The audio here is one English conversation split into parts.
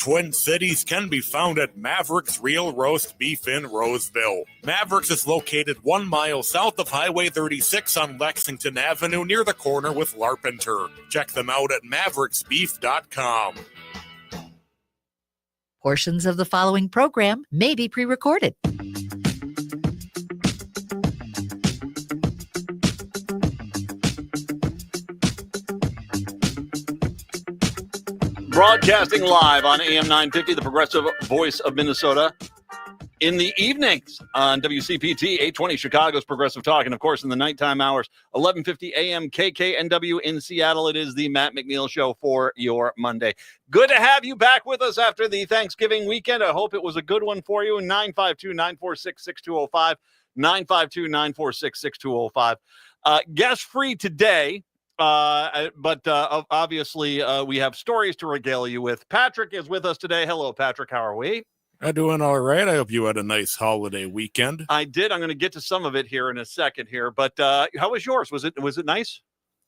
Twin Cities can be found at Maverick's Real Roast Beef in Roseville. Maverick's is located 1 mile south of Highway 36 on Lexington Avenue near the corner with Larpenteur. Check them out at mavericksbeef.com. Portions of the following program may be pre-recorded. Broadcasting live on AM 950, the progressive voice of Minnesota. In the evenings on WCPT 820, Chicago's Progressive Talk. And, of course, in the nighttime hours, 1150 AM KKNW in Seattle. It is the Matt McNeil Show for your Monday. Good to have you back with us after the Thanksgiving weekend. I hope it was a good one for you. 952-946-6205. 952-946-6205. Guest-free today. But obviously, we have stories to regale you with. Patrick is with us today. Hello, Patrick. How are we? I'm doing all right. I hope you had a nice holiday weekend. I did. I'm going to get to some of it here in a second here. But how was yours? Was it nice?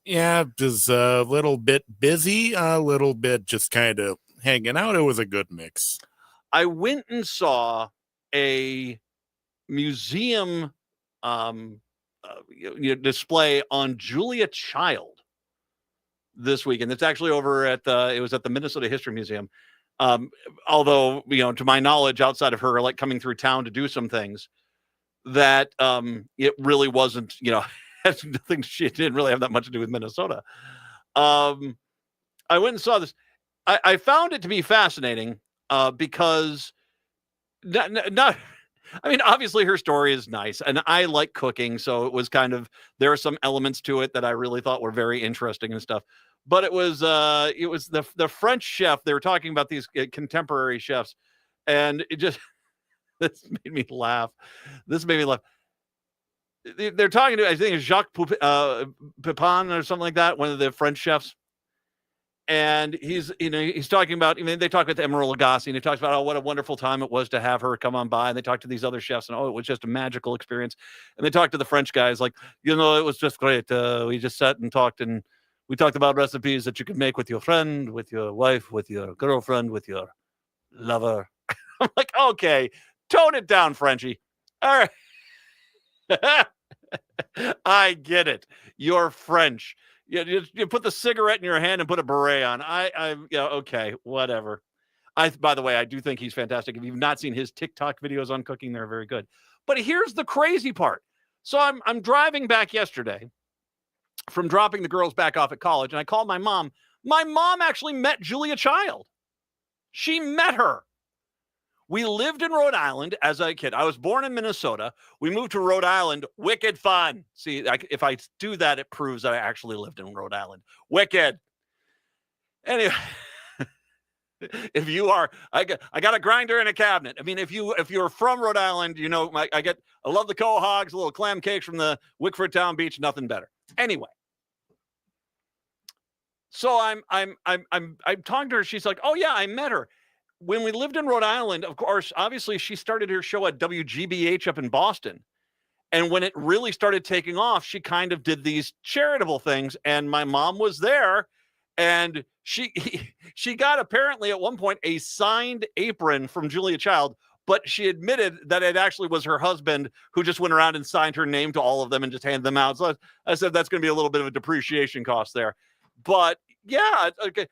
Yeah, it was a little bit busy, a little bit just kind of hanging out. It was a good mix. I went and saw a museum display on Julia Child this weekend. It's actually over at it was at the Minnesota History Museum. Although, to my knowledge, outside of her like coming through town to do some things, that it really wasn't, has nothing. She didn't really have that much to do with Minnesota. I went and saw this. I found it to be fascinating because obviously her story is nice and I like cooking. So it was there are some elements to it that I really thought were very interesting and stuff. But it was the French chef. They were talking about these contemporary chefs, and it just this made me laugh. They're talking to, I think it's Jacques Pepin or something like that, one of the French chefs. And he's talking about, they talk with Emeril Lagasse, and he talks about, what a wonderful time it was to have her come on by. And they talk to these other chefs, and it was just a magical experience. And they talk to the French guys like, it was just great. We just sat and talked, and we talked about recipes that you could make with your friend, with your wife, with your girlfriend, with your lover. I'm like, okay, tone it down, Frenchie. All right. I get it. You're French. You put the cigarette in your hand and put a beret on. Okay, whatever. By the way, I do think he's fantastic. If you've not seen his TikTok videos on cooking, they're very good. But here's the crazy part. So I'm driving back yesterday from dropping the girls back off at college, and I called my mom. My mom actually met Julia Child. She met her. We lived in Rhode Island as a kid. I was born in Minnesota. We moved to Rhode Island. Wicked fun. See, if I do that, it proves that I actually lived in Rhode Island. Wicked. Anyway, if you are, I got a grinder and a cabinet. If you're from Rhode Island, I love the quahogs, little clam cakes from the Wickford Town Beach. Nothing better. Anyway, so I'm talking to her. She's like, oh yeah, I met her when we lived in Rhode Island. Of course, obviously, she started her show at WGBH up in Boston, and when it really started taking off, she kind of did these charitable things, and my mom was there, and she got apparently at one point a signed apron from Julia Child. But she admitted that it actually was her husband who just went around and signed her name to all of them and just handed them out. So I said that's going to be a little bit of a depreciation cost there. But yeah, okay.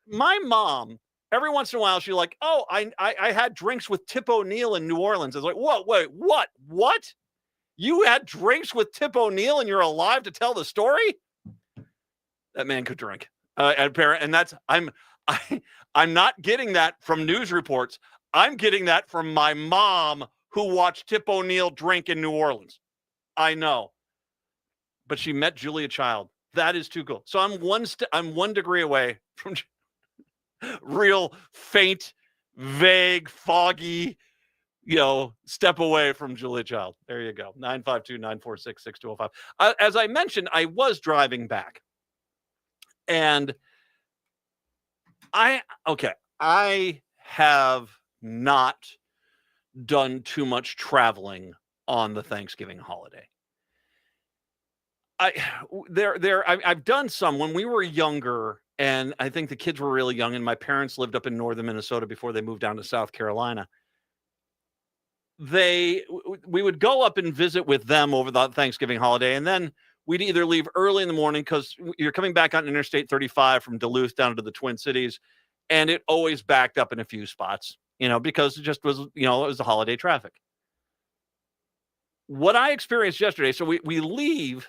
My mom, every once in a while, she's like, oh, I had drinks with Tip O'Neill in New Orleans. I was like, whoa, wait, what? What? You had drinks with Tip O'Neill and you're alive to tell the story? That man could drink. And that's I'm not getting that from news reports. I'm getting that from my mom who watched Tip O'Neill drink in New Orleans. I know. But she met Julia Child. That is too cool. So I'm 1 degree away from real faint, vague, foggy, step away from Julia Child. There you go. 952-946-6205. As I mentioned, I was driving back. And I have not done too much traveling on the Thanksgiving holiday. I've done some when we were younger. And I think the kids were really young, and my parents lived up in northern Minnesota before they moved down to South Carolina. We would go up and visit with them over the Thanksgiving holiday, and then we'd either leave early in the morning because you're coming back on Interstate 35 from Duluth down to the Twin Cities, and it always backed up in a few spots, because it just was, it was the holiday traffic. What I experienced yesterday, so we leave,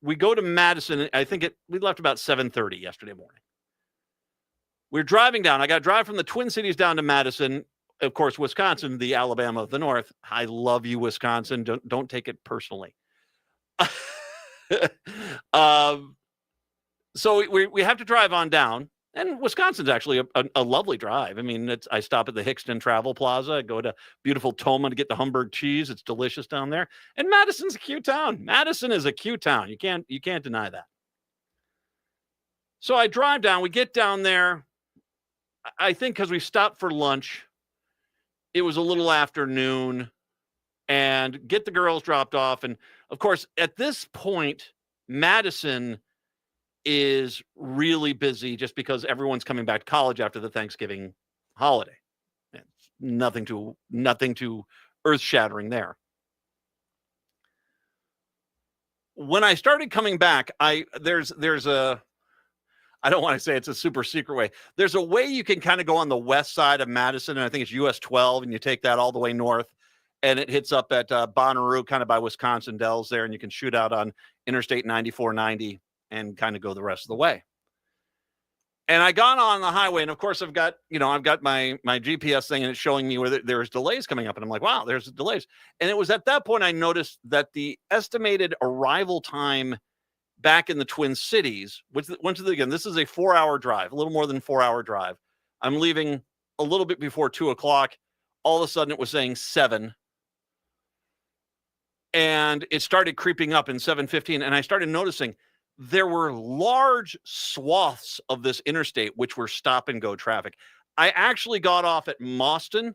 we go to Madison. I think we left about 7:30 yesterday morning. We're driving down. I got to drive from the Twin Cities down to Madison. Of course, Wisconsin, the Alabama of the North. I love you, Wisconsin. Don't take it personally. So we have to drive on down, and Wisconsin's actually a lovely drive. I mean, I stop at the Hickston Travel Plaza. I go to beautiful Toma to get the Humburg cheese. It's delicious down there. And Madison's a cute town. Madison is a cute town. You can't deny that. So I drive down. We get down there. I think because we stopped for lunch, it was a little afternoon, and get the girls dropped off. And of course, at this point, Madison is really busy just because everyone's coming back to college after the Thanksgiving holiday. It's nothing too earth-shattering there. When I started coming back, there's a, I don't want to say it's a super secret way. There's a way you can kind of go on the west side of Madison, and I think it's US 12, and you take that all the way north, and it hits up at Bonnaroo, kind of by Wisconsin Dells there, and you can shoot out on Interstate 9490 and kind of go the rest of the way. And I got on the highway, and of course I've got my GPS thing, and it's showing me where there's delays coming up, and I'm like, wow, there's delays. And it was at that point I noticed that the estimated arrival time back in the Twin Cities, again, this is a 4-hour drive, a little more than 4-hour drive. I'm leaving a little bit before 2:00. All of a sudden it was saying 7. And it started creeping up in 7:15. And I started noticing there were large swaths of this interstate, which were stop and go traffic. I actually got off at Mauston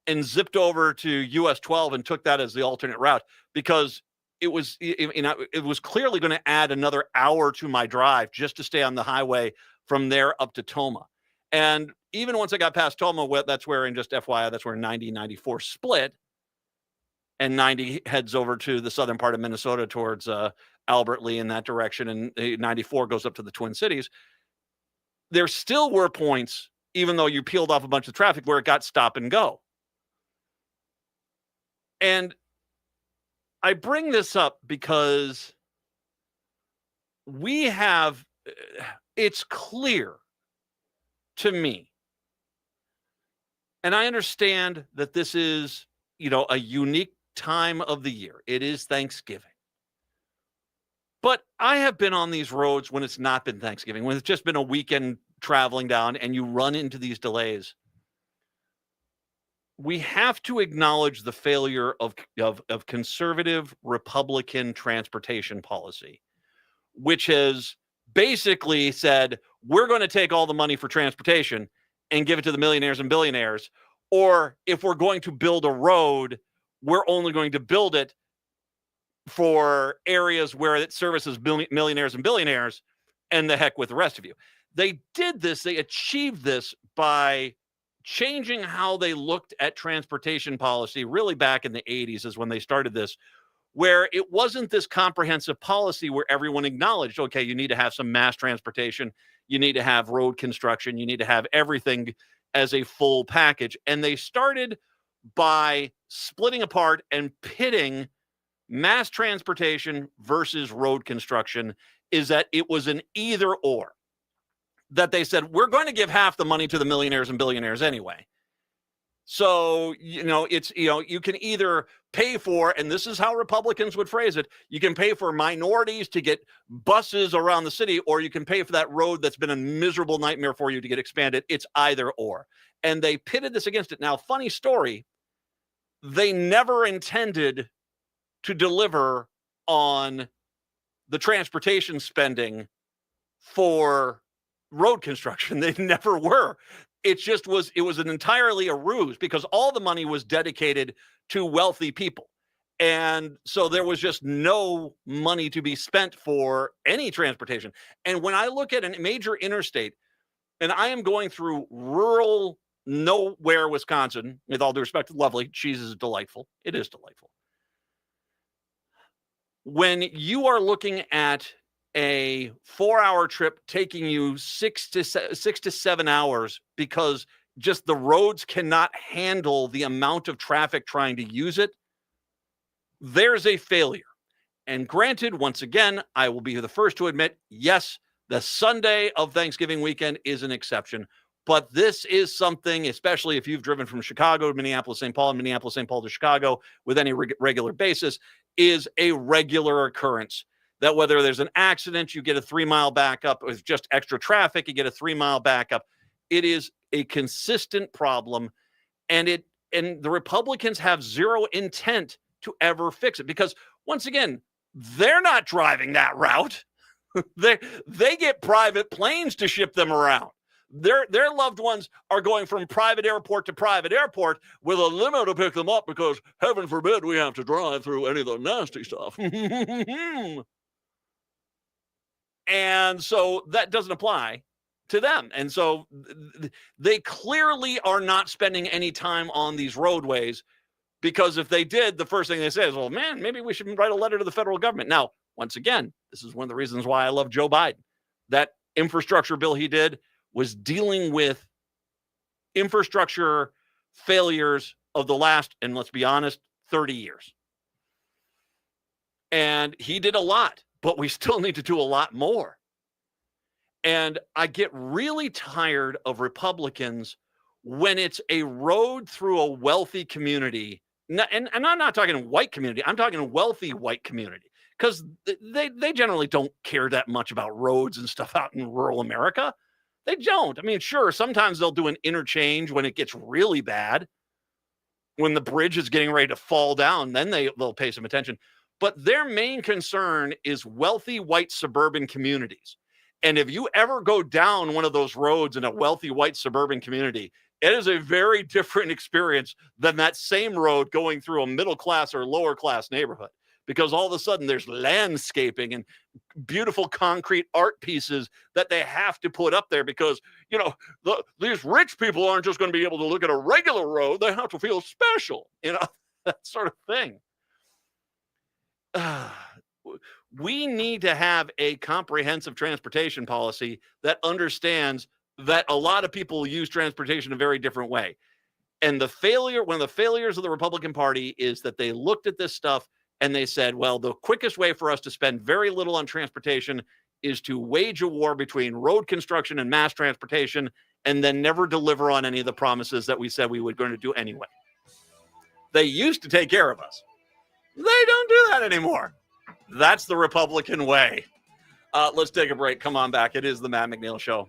and zipped over to US 12 and took that as the alternate route, because it was clearly going to add another hour to my drive just to stay on the highway from there up to Toma. And even once I got past Toma, that's where, and just FYI, that's where 90-94 split, and 90 heads over to the southern part of Minnesota towards Albert Lee in that direction, and 94 goes up to the Twin Cities. There still were points, even though you peeled off a bunch of traffic, where it got stop and go. And I bring this up because it's clear to me, and I understand that this is, a unique time of the year. It is Thanksgiving. But I have been on these roads when it's not been Thanksgiving, when it's just been a weekend traveling down, and you run into these delays. We have to acknowledge the failure of conservative Republican transportation policy, which has basically said, we're going to take all the money for transportation and give it to the millionaires and billionaires. Or if we're going to build a road, we're only going to build it for areas where it services millionaires and billionaires, and the heck with the rest of you. They achieved this by changing how they looked at transportation policy really back in the 80s is when they started this, where it wasn't this comprehensive policy where everyone acknowledged, okay, you need to have some mass transportation, you need to have road construction, you need to have everything as a full package. And they started by splitting apart and pitting mass transportation versus road construction, is that it was an either or. That they said, we're going to give half the money to the millionaires and billionaires anyway. So, you can either pay for, and this is how Republicans would phrase it, you can pay for minorities to get buses around the city, or you can pay for that road that's been a miserable nightmare for you to get expanded. It's either or. And they pitted this against it. Now, funny story, they never intended to deliver on the transportation spending for road construction. They never were. It was an entirely a ruse, because all the money was dedicated to wealthy people. And so there was just no money to be spent for any transportation. And when I look at a major interstate, and I am going through rural nowhere Wisconsin, with all due respect, lovely, cheese is delightful. It is delightful. When you are looking at a 4-hour trip taking you 6 to 7 hours because just the roads cannot handle the amount of traffic trying to use it, there's a failure. And granted, once again, I will be the first to admit, yes, the Sunday of Thanksgiving weekend is an exception. But this is something, especially if you've driven from Chicago to Minneapolis, St. Paul, and Minneapolis, St. Paul to Chicago with any regular basis, is a regular occurrence. That whether there's an accident, you get a 3-mile backup. With just extra traffic, you get a 3-mile backup. It is a consistent problem. And the Republicans have zero intent to ever fix it. Because once again, they're not driving that route. They get private planes to ship them around. Their loved ones are going from private airport to private airport with a limo to pick them up because, heaven forbid, we have to drive through any of the nasty stuff. And so that doesn't apply to them. And so they clearly are not spending any time on these roadways, because if they did, the first thing they say is, well, man, maybe we should write a letter to the federal government. Now, once again, this is one of the reasons why I love Joe Biden. That infrastructure bill he did was dealing with infrastructure failures of the last, and let's be honest, 30 years. And he did a lot, but we still need to do a lot more. And I get really tired of Republicans when it's a road through a wealthy community. And I'm not talking white community. I'm talking wealthy white community, because they generally don't care that much about roads and stuff out in rural America. They don't. I mean, sure, sometimes they'll do an interchange when it gets really bad. When the bridge is getting ready to fall down, then they'll pay some attention. But their main concern is wealthy white suburban communities. And if you ever go down one of those roads in a wealthy white suburban community, it is a very different experience than that same road going through a middle class or lower class neighborhood, because all of a sudden there's landscaping and beautiful concrete art pieces that they have to put up there because, these rich people aren't just going to be able to look at a regular road. They have to feel special, that sort of thing. We need to have a comprehensive transportation policy that understands that a lot of people use transportation a very different way. And one of the failures of the Republican Party is that they looked at this stuff and they said, well, the quickest way for us to spend very little on transportation is to wage a war between road construction and mass transportation, and then never deliver on any of the promises that we said we were going to do anyway. They used to take care of us. They don't do that anymore. That's the Republican way. Let's take a break. Come on back. It is the Matt McNeil Show.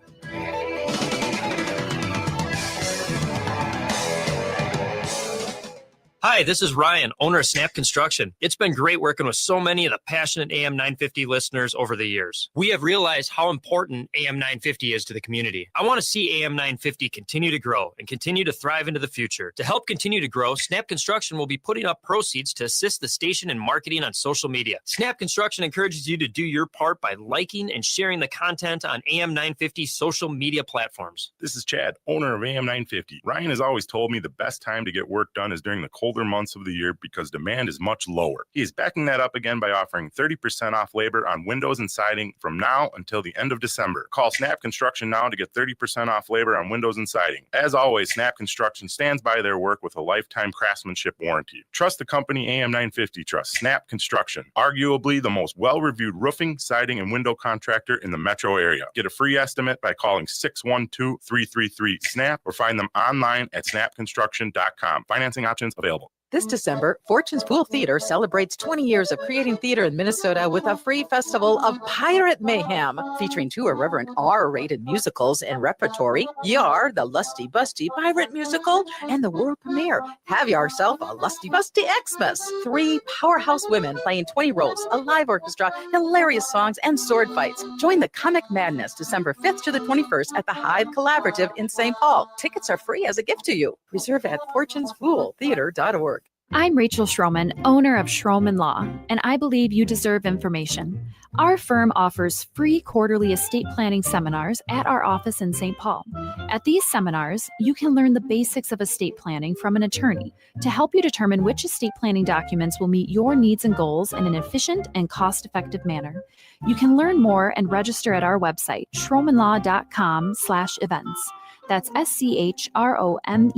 Hi, this is Ryan, owner of Snap Construction. It's been great working with so many of the passionate AM 950 listeners over the years. We have realized how important AM 950 is to the community. I want to see AM 950 continue to grow and continue to thrive into the future. To help continue to grow, Snap Construction will be putting up proceeds to assist the station in marketing on social media. Snap Construction encourages you to do your part by liking and sharing the content on AM 950 social media platforms. This is Chad, owner of AM 950. Ryan has always told me the best time to get work done is during the colder months of the year because demand is much lower. He is backing that up again by offering 30% off labor on windows and siding from now until the end of December. Call Snap Construction now to get 30% off labor on windows and siding. As always, Snap Construction stands by their work with a lifetime craftsmanship warranty. Trust the company AM 950 trusts. Snap Construction, arguably the most well-reviewed roofing, siding, and window contractor in the metro area. Get a free estimate by calling 612-333-SNAP or find them online at snapconstruction.com. Financing options available. This December, Fortune's Pool Theater celebrates 20 years of creating theater in Minnesota with a free festival of Pirate Mayhem, featuring 2 irreverent R-rated musicals and repertory, Yar, the Lusty Busty Pirate Musical, and the world premiere, Have Yourself a Lusty Busty Xmas. 3 powerhouse women playing 20 roles, a live orchestra, hilarious songs, and sword fights. Join the Comic Madness December 5th to the 21st at the Hive Collaborative in St. Paul. Tickets are free as a gift to you. Reserve at fortunespooltheater.org. I'm Rachel Schroman, owner of Schroman Law, and I believe you deserve information. Our firm offers free quarterly estate planning seminars at our office in St. Paul. At these seminars, you can learn the basics of estate planning from an attorney to help you determine which estate planning documents will meet your needs and goals in an efficient and cost-effective manner. You can learn more and register at our website, schromenlaw.com/events. That's SCHROMEN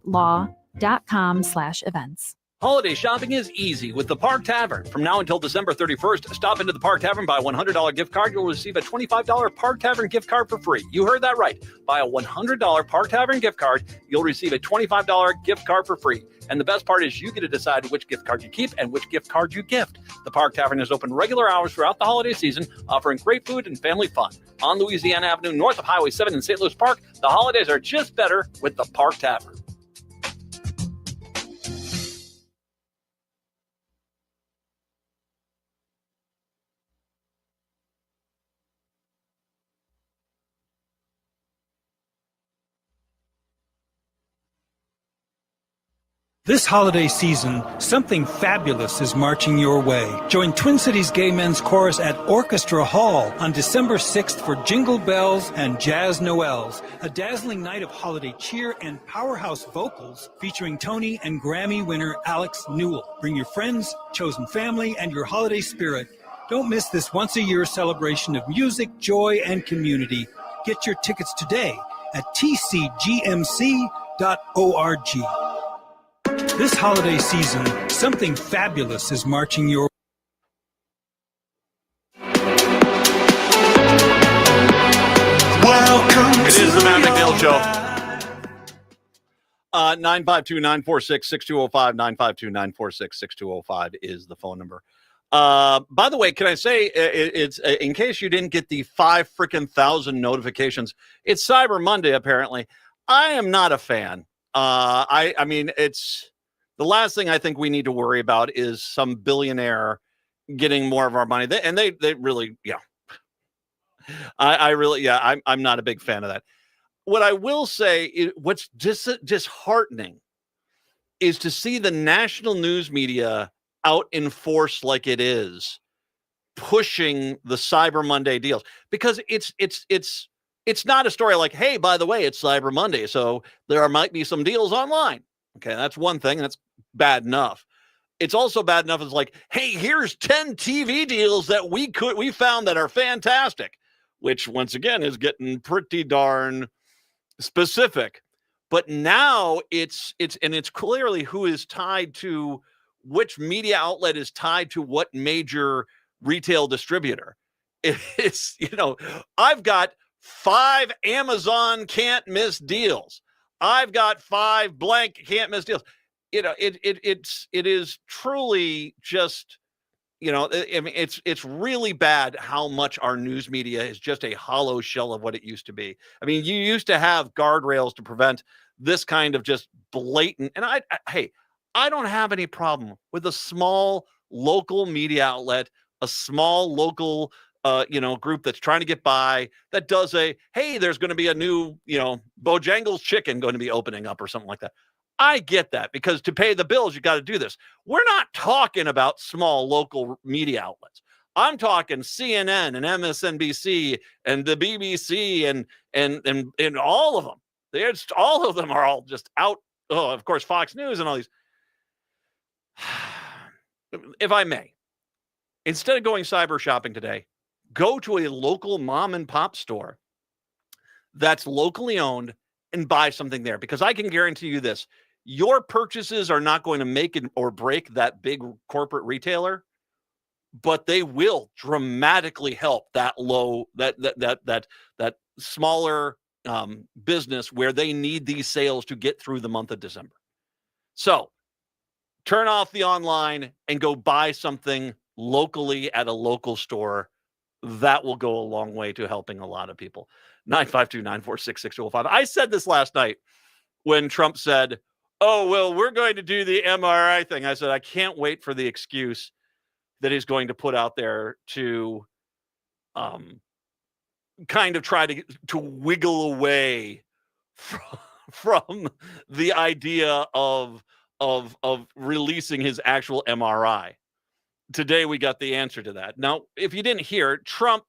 law.com/events. Holiday shopping is easy with the Park Tavern. From now until December 31st, stop into the Park Tavern, buy a $100 gift card, you'll receive a $25 Park Tavern gift card for free. You heard that right. Buy a $100 Park Tavern gift card, you'll receive a $25 gift card for free. And the best part is you get to decide which gift card you keep and which gift card you gift. The Park Tavern is open regular hours throughout the holiday season, offering great food and family fun. On Louisiana Avenue, north of Highway 7 in St. Louis Park, the holidays are just better with the Park Tavern. This holiday season, something fabulous is marching your way. Join Twin Cities Gay Men's Chorus at Orchestra Hall on December 6th for Jingle Bells and Jazz Noels, a dazzling night of holiday cheer and powerhouse vocals featuring Tony and Grammy winner Alex Newell. Bring your friends, chosen family, and your holiday spirit. Don't miss this once-a-year celebration of music, joy, and community. Get your tickets today at tcgmc.org. This holiday season, something fabulous is marching your way. Welcome. It is the Matt McNeil Show. 952-946-6205. 952-946-6205 is the phone number. By the way, can I say it's in case you didn't get the 5,000 notifications? It's Cyber Monday. Apparently, I am not a fan. I mean, it's. The last thing I think we need to worry about is some billionaire getting more of our money. They really, yeah. I'm not a big fan of that. What I will say, what's disheartening is to see the national news media out in force like it is, pushing the Cyber Monday deals, because it's not a story like, hey, by the way, it's Cyber Monday, so there might be some deals online. Okay, that's one thing. That's bad enough. It's also bad enough as like, hey, here's 10 TV deals that we found that are fantastic, which once again is getting pretty darn specific. But now it's clearly who is tied to which media outlet is tied to what major retail distributor. It's, I've got 5 Amazon can't miss deals. I've got 5 blank can't miss deals. It is truly just, I mean, it's really bad how much our news media is just a hollow shell of what it used to be. I mean, you used to have guardrails to prevent this kind of just blatant, and I don't have any problem with a small local media outlet, a small local group that's trying to get by, that does hey, there's going to be a new, Bojangles chicken going to be opening up or something like that. I get that, because to pay the bills, you got to do this. We're not talking about small local media outlets. I'm talking CNN and MSNBC and the BBC and all of them. All of them are all just out. Oh, of course, Fox News and all these. If I may, instead of going cyber shopping today, go to a local mom and pop store that's locally owned and buy something there, because I can guarantee you this. Your purchases are not going to make it or break that big corporate retailer, but they will dramatically help that smaller business where they need these sales to get through the month of December. So turn off the online and go buy something locally at a local store. That will go a long way to helping a lot of people. 952-946-6205. I said this last night when Trump said, oh, well, we're going to do the MRI thing. I said, I can't wait for the excuse that he's going to put out there to kind of try to wiggle away from the idea of of releasing his actual MRI. Today, we got the answer to that. Now, if you didn't hear, Trump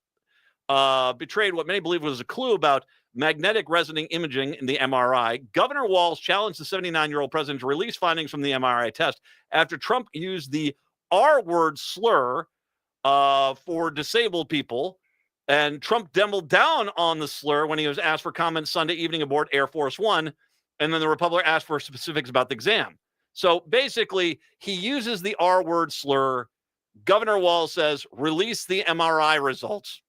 betrayed what many believe was a clue about magnetic resonance imaging in the MRI. Governor Walz challenged the 79-year-old president to release findings from the MRI test after Trump used the R-word slur for disabled people. And Trump doubled down on the slur when he was asked for comments Sunday evening aboard Air Force One. And then the Republican asked for specifics about the exam. So basically, he uses the R-word slur. Governor Walz says, release the MRI results.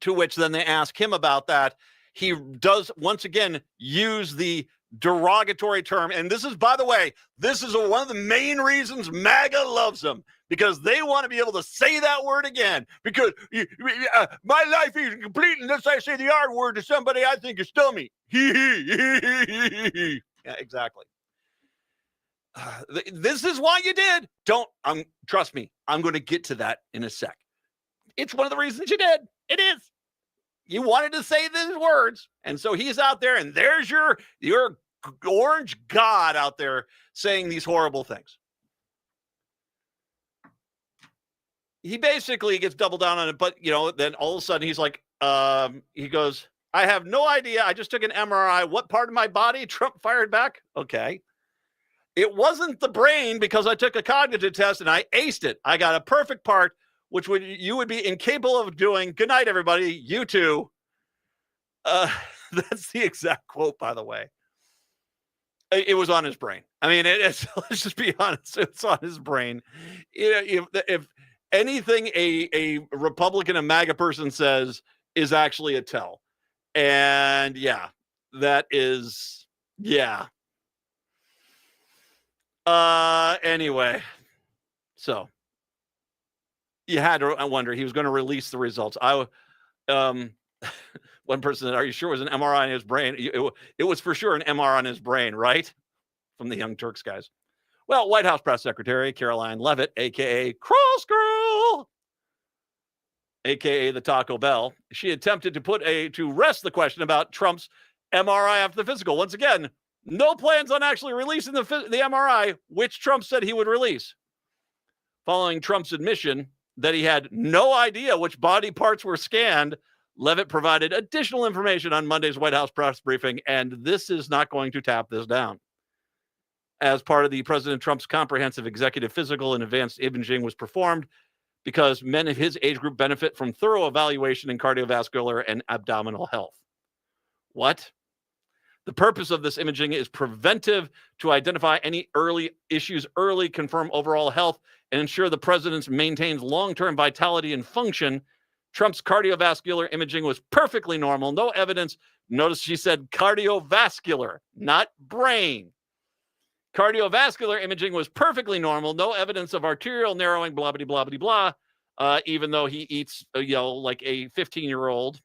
To which then they ask him about that. He does, once again, use the derogatory term. And this is, by the way, this is one of the main reasons MAGA loves him, because they want to be able to say that word again. Because my life isn't complete unless I say the R word to somebody I think is dummy. Yeah, exactly. This is why you did. Trust me, I'm going to get to that in a sec. It's one of the reasons you did. It is. You wanted to say these words. And so he's out there, and there's your orange god out there saying these horrible things. He basically gets doubled down on it, but, then all of a sudden he's like, he goes, I have no idea. I just took an MRI. What part of my body? Trump fired back. Okay. It wasn't the brain, because I took a cognitive test and I aced it. I got a perfect part, which you would be incapable of doing. Good night, everybody. You too. That's the exact quote, by the way. It was on his brain. I mean, let's just be honest. It's on his brain. If anything a Republican, a MAGA person says is actually a tell. And yeah, that is, yeah. Anyway, so you had to wonder, he was going to release the results. One person said, are you sure it was an MRI in his brain? It was for sure an MR on his brain, right? From the Young Turks guys. Well, White House Press Secretary Caroline Leavitt, a.k.a. Cross Girl, a.k.a. the Taco Bell, she attempted to rest the question about Trump's MRI after the physical. Once again, no plans on actually releasing the MRI, which Trump said he would release. Following Trump's admission that he had no idea which body parts were scanned, Leavitt provided additional information on Monday's White House press briefing, and this is not going to tap this down. As part of the President Trump's comprehensive executive physical and advanced imaging was performed because men of his age group benefit from thorough evaluation in cardiovascular and abdominal health. What? The purpose of this imaging is preventive, to identify any early issues early, confirm overall health, and ensure the president maintains long-term vitality and function. Trump's cardiovascular imaging was perfectly normal. No evidence. Notice she said cardiovascular, not brain. Cardiovascular imaging was perfectly normal. No evidence of arterial narrowing, blah, blah, blah, blah, blah. Even though he eats, like a 15-year-old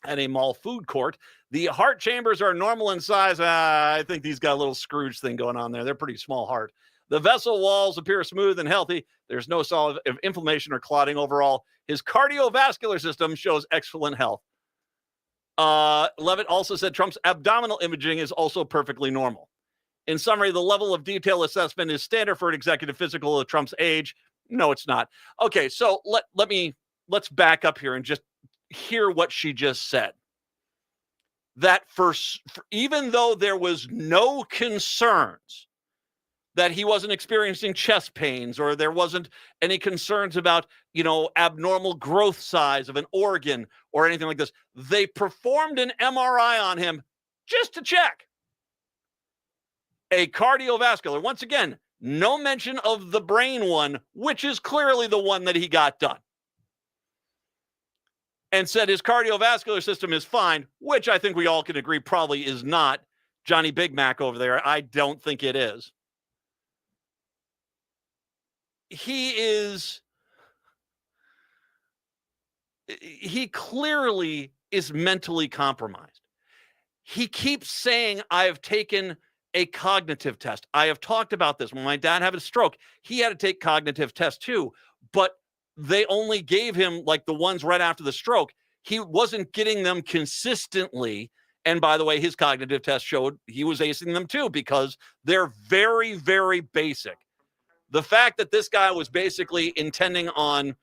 at a mall food court. The heart chambers are normal in size. I think he's got a little Scrooge thing going on there. They're pretty small heart. The vessel walls appear smooth and healthy. There's no sign of inflammation or clotting overall. His cardiovascular system shows excellent health. Leavitt also said Trump's abdominal imaging is also perfectly normal. In summary, the level of detail assessment is standard for an executive physical of Trump's age. No, it's not. Okay, so let's back up here and just hear what she just said. That even though there was no concerns that he wasn't experiencing chest pains, or there wasn't any concerns about, abnormal growth size of an organ or anything like this, they performed an MRI on him just to check. A cardiovascular, once again, no mention of the brain one, which is clearly the one that he got done. And said his cardiovascular system is fine, which I think we all can agree probably is not. Johnny Big Mac over there, I don't think it is. He clearly is mentally compromised. He keeps saying, I've taken a cognitive test. I have talked about this. When my dad had a stroke, he had to take cognitive tests too, but they only gave him like the ones right after the stroke. He wasn't getting them consistently. And by the way, his cognitive test showed he was acing them too, because they're very, very basic. The fact that this guy was basically intending on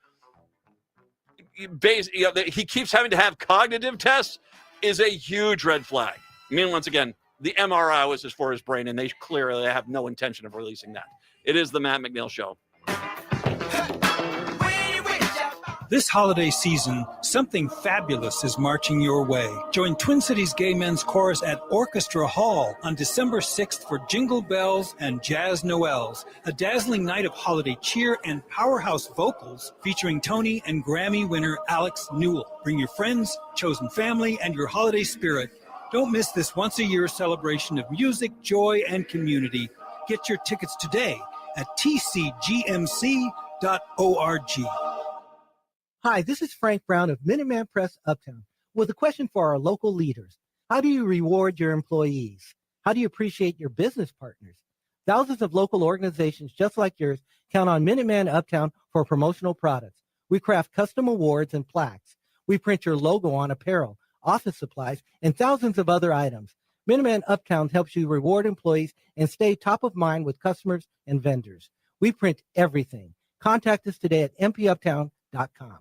he keeps having to have cognitive tests is a huge red flag. I mean, once again, the MRI was just for his brain, and they clearly have no intention of releasing that. It is the Matt McNeil Show. This holiday season, something fabulous is marching your way. Join Twin Cities Gay Men's Chorus at Orchestra Hall on December 6th for Jingle Bells and Jazz Noels, a dazzling night of holiday cheer and powerhouse vocals featuring Tony and Grammy winner Alex Newell. Bring your friends, chosen family, and your holiday spirit. Don't miss this once-a-year celebration of music, joy, and community. Get your tickets today at tcgmc.org. Hi, this is Frank Brown of Minuteman Press Uptown with a question for our local leaders. How do you reward your employees? How do you appreciate your business partners? Thousands of local organizations just like yours count on Minuteman Uptown for promotional products. We craft custom awards and plaques. We print your logo on apparel, office supplies, and thousands of other items. Minuteman Uptown helps you reward employees and stay top of mind with customers and vendors. We print everything. Contact us today at mpuptown.com.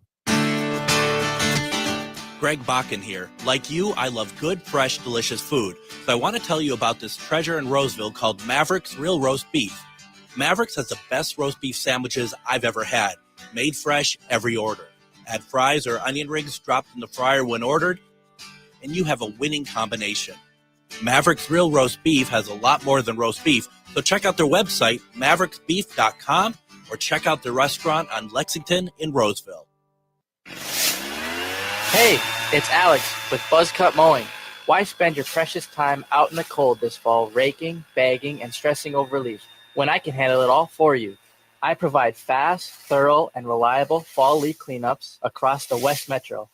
Greg Bakken here. Like you, I love good, fresh, delicious food. So I want to tell you about this treasure in Roseville called Maverick's Real Roast Beef. Maverick's has the best roast beef sandwiches I've ever had. Made fresh every order. Add fries or onion rings dropped in the fryer when ordered, and you have a winning combination. Maverick's Real Roast Beef has a lot more than roast beef, so check out their website, mavericksbeef.com, or check out their restaurant on Lexington in Roseville. Hey, it's Alex with Buzzcut Mowing. Why spend your precious time out in the cold this fall raking, bagging, and stressing over leaves when I can handle it all for you? I provide fast, thorough, and reliable fall leaf cleanups across the West Metro.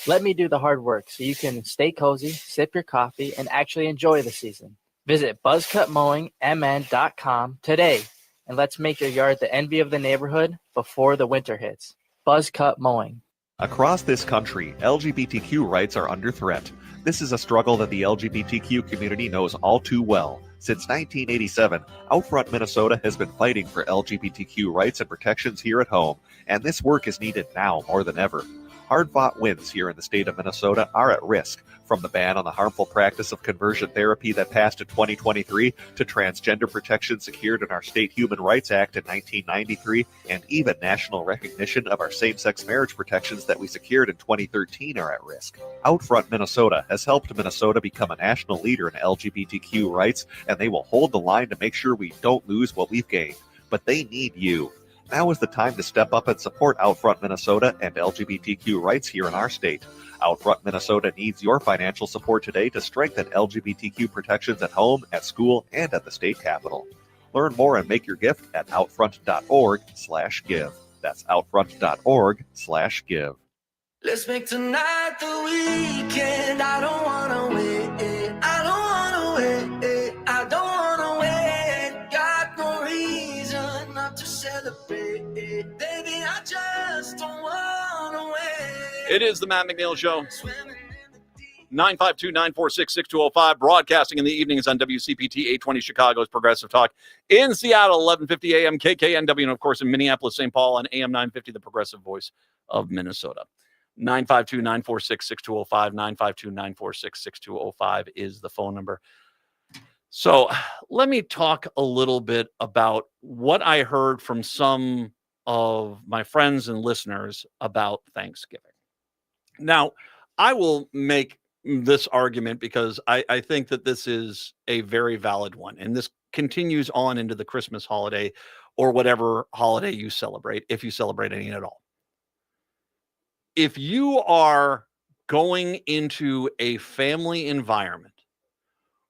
Let me do the hard work so you can stay cozy, sip your coffee, and actually enjoy the season. Visit buzzcutmowingmn.com today, and let's make your yard the envy of the neighborhood before the winter hits. Buzzcut Mowing. Across this country, LGBTQ rights are under threat. This is a struggle that the LGBTQ community knows all too well. Since 1987, Outfront Minnesota has been fighting for LGBTQ rights and protections here at home, and this work is needed now more than ever. Hard-fought wins here in the state of Minnesota are at risk, from the ban on the harmful practice of conversion therapy that passed in 2023 to transgender protection secured in our State Human Rights Act in 1993, and even national recognition of our same-sex marriage protections that we secured in 2013 are at risk. Outfront Minnesota has helped Minnesota become a national leader in LGBTQ rights, and they will hold the line to make sure we don't lose what we've gained. But they need you. Now is the time to step up and support Outfront Minnesota and LGBTQ rights here in our state. Outfront Minnesota needs your financial support today to strengthen LGBTQ protections at home, at school, and at the state capitol. Learn more and make your gift at outfront.org/give. That's outfront.org/give. Let's make tonight the weekend. I don't want to wait. I don't want to wait. I don't want to wait. Got no reason not to celebrate. Baby, I just don't want to wait. It is the Matt McNeil Show. 952-946-6205. Broadcasting in the evenings on WCPT 820 Chicago's Progressive Talk. In Seattle, 1150 AM KKNW. And, of course, in Minneapolis, St. Paul on AM 950, the Progressive Voice of Minnesota. 952-946-6205. 952-946-6205 is the phone number. So let me talk a little bit about what I heard from some of my friends and listeners about Thanksgiving. Now, I will make this argument because I think that this is a very valid one, and this continues on into the Christmas holiday or whatever holiday you celebrate, if you celebrate any at all. If you are going into a family environment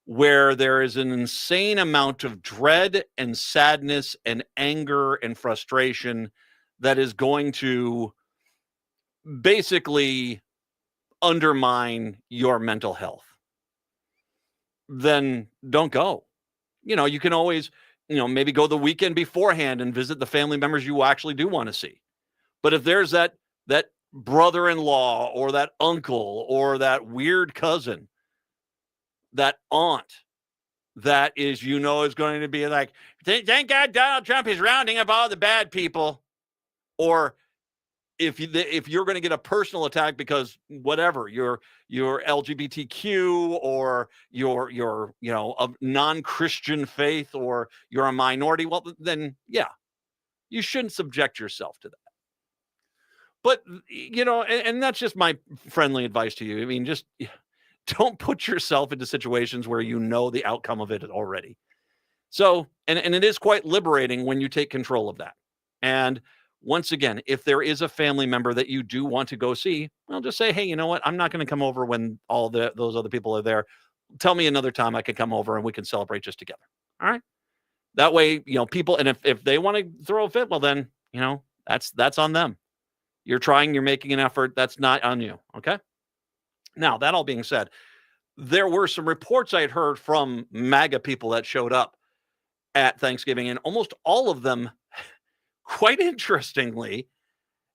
where there is an insane amount of dread and sadness and anger and frustration that is going to basically undermine your mental health, then don't go. You can always, maybe go the weekend beforehand and visit the family members you actually do want to see. But if there's that brother-in-law or that uncle or that weird cousin that aunt that is, is going to be like, thank God Donald Trump is rounding up all the bad people. Or if you're going to get a personal attack because whatever, you're LGBTQ or you're of non-Christian faith or you're a minority, well, then yeah, you shouldn't subject yourself to that. But, and that's just my friendly advice to you. I mean, just don't put yourself into situations where the outcome of it already. So, and it is quite liberating when you take control of that. And once again, if there is a family member that you do want to go see, well, just say, hey, you know what? I'm not going to come over when all those other people are there. Tell me another time I can come over and we can celebrate just together. All right. That way, people, and if they want to throw a fit, well, then, that's on them. You're trying, you're making an effort. That's not on you. Okay. Now, that all being said, there were some reports I had heard from MAGA people that showed up at Thanksgiving, and almost all of them, quite interestingly,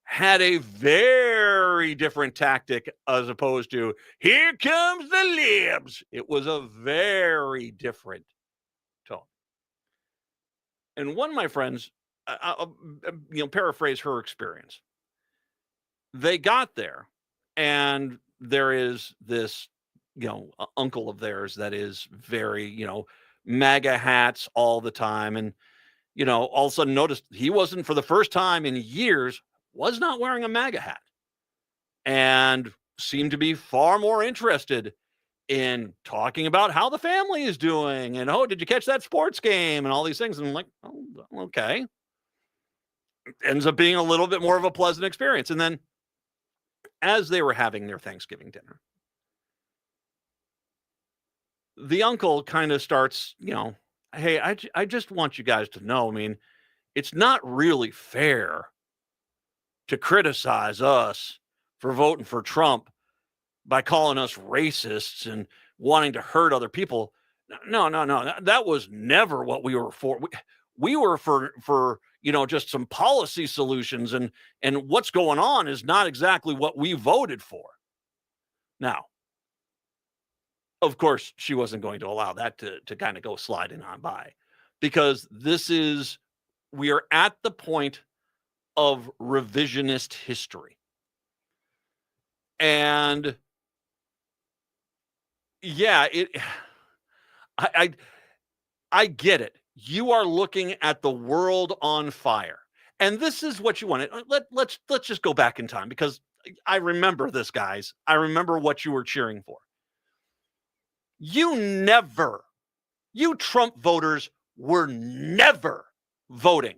had a very different tactic as opposed to, here comes the libs. It was a very different tone. And one of my friends, I'll paraphrase her experience. They got there, and there is this, uncle of theirs that is very, MAGA hats all the time. And, all of a sudden noticed he wasn't, for the first time in years, was not wearing a MAGA hat and seemed to be far more interested in talking about how the family is doing. And, oh, did you catch that sports game? And all these things. And I'm like, oh, okay. Ends up being a little bit more of a pleasant experience. And then as they were having their Thanksgiving dinner, the uncle kind of starts, hey, I just want you guys to know, I mean, it's not really fair to criticize us for voting for Trump by calling us racists and wanting to hurt other people. No. That was never what we were for. We were for just some policy solutions, and what's going on is not exactly what we voted for. Now, of course, she wasn't going to allow that to kind of go sliding on by, because we are at the point of revisionist history. And yeah, I get it. You are looking at the world on fire. And this is what you wanted. Let's just go back in time, because I remember this, guys. I remember what you were cheering for. You Trump voters were never voting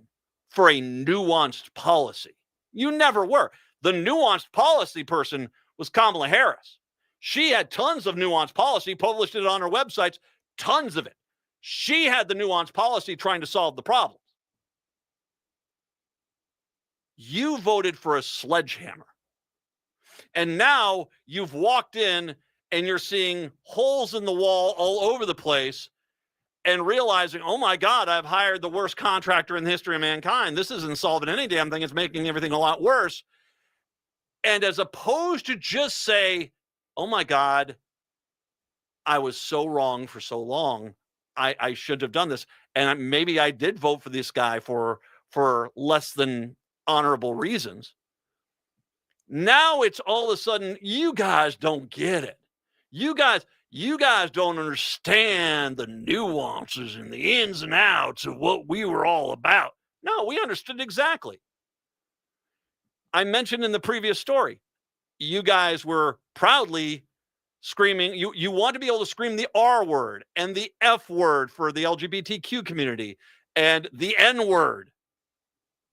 for a nuanced policy. You never were. The nuanced policy person was Kamala Harris. She had tons of nuanced policy, published it on her websites, tons of it. She had the nuanced policy trying to solve the problems. You voted for a sledgehammer. And now you've walked in and you're seeing holes in the wall all over the place and realizing, oh my God, I've hired the worst contractor in the history of mankind. This isn't solving any damn thing. It's making everything a lot worse. And as opposed to just say, oh my God, I was so wrong for so long. I shouldn't have done this. And maybe I did vote for this guy for less than honorable reasons. Now it's all of a sudden, you guys don't get it. You guys don't understand the nuances and the ins and outs of what we were all about. No, we understood exactly. I mentioned in the previous story, you guys were proudly screaming. You want to be able to scream the R word and the F word for the LGBTQ community and the N word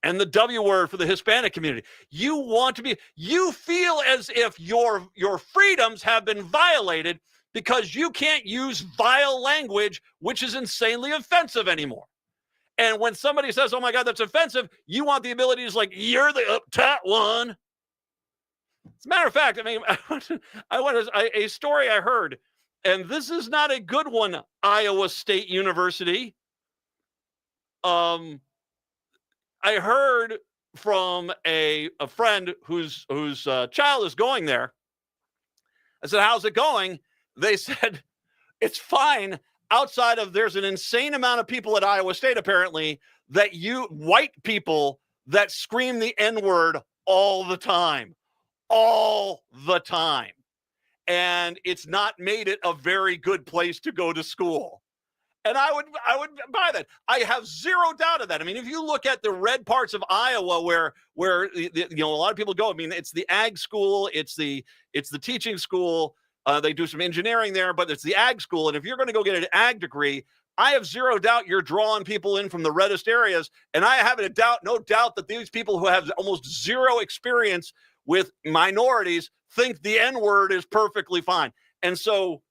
and the W word for the Hispanic community. You feel as if your freedoms have been violated because you can't use vile language, which is insanely offensive anymore. And when somebody says, oh my God, that's offensive, you want the ability to like, you're the uptight one. As a matter of fact, I mean, I want a story I heard, and this is not a good one, Iowa State University. I heard from a friend whose child is going there. I said, how's it going? They said, It's fine outside of there's an insane amount of people at Iowa State, apparently, that white people that scream the N-word all the time. All the time. And it's not made it a very good place to go to school. And I would buy that. I have zero doubt of that. I mean, if you look at the red parts of Iowa where a lot of people go, I mean, it's the ag school, it's the teaching school. They do some engineering there, but it's the ag school. And if you're going to go get an ag degree, I have zero doubt you're drawing people in from the reddest areas. And I have no doubt that these people who have almost zero experience with minorities think the N-word is perfectly fine. And so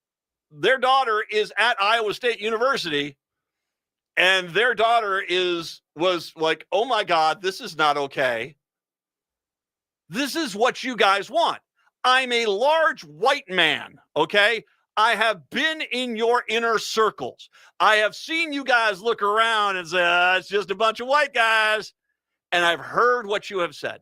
their daughter is at Iowa State University, and their daughter was like, oh my God, this is not okay. This is what you guys want. I'm a large white man, okay? I have been in your inner circles. I have seen you guys look around and say, it's just a bunch of white guys. And I've heard what you have said.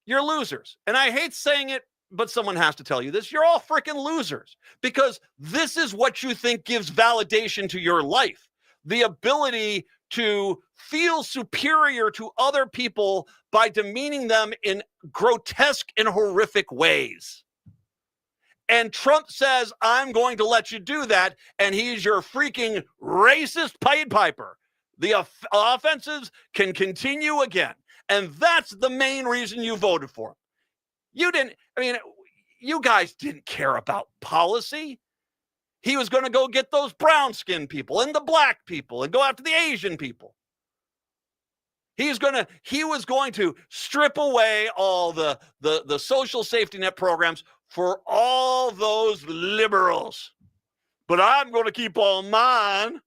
You're losers. And I hate saying it, but someone has to tell you this. You're all freaking losers because this is what you think gives validation to your life. The ability to feel superior to other people by demeaning them in grotesque and horrific ways. And Trump says, I'm going to let you do that. And he's your freaking racist Pied Piper. The offenses can continue again. And that's the main reason you voted for him. You guys didn't care about policy. He was going to go get those brown-skinned people and the black people and go after the Asian people. He was going to strip away all the social safety net programs for all those liberals. But I'm going to keep all mine.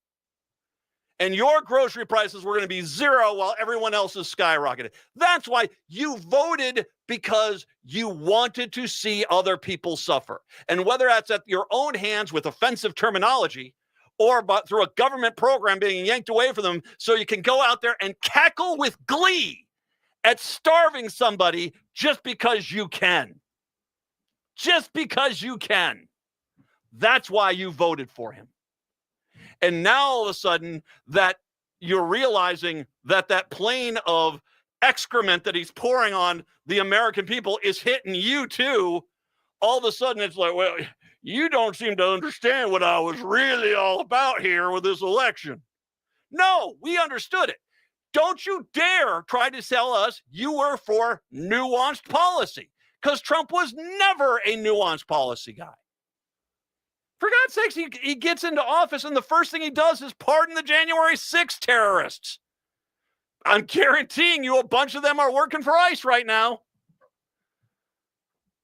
And your grocery prices were going to be zero while everyone else is skyrocketed. That's why you voted, because you wanted to see other people suffer. And whether that's at your own hands with offensive terminology or but through a government program being yanked away from them so you can go out there and cackle with glee at starving somebody just because you can. Just because you can. That's why you voted for him. And now all of a sudden that you're realizing that plane of excrement that he's pouring on the American people is hitting you too. All of a sudden it's like, well, you don't seem to understand what I was really all about here with this election. No, we understood it. Don't you dare try to tell us you were for nuanced policy, because Trump was never a nuanced policy guy. For God's sakes, he gets into office and the first thing he does is pardon the January 6th terrorists. I'm guaranteeing you a bunch of them are working for ICE right now.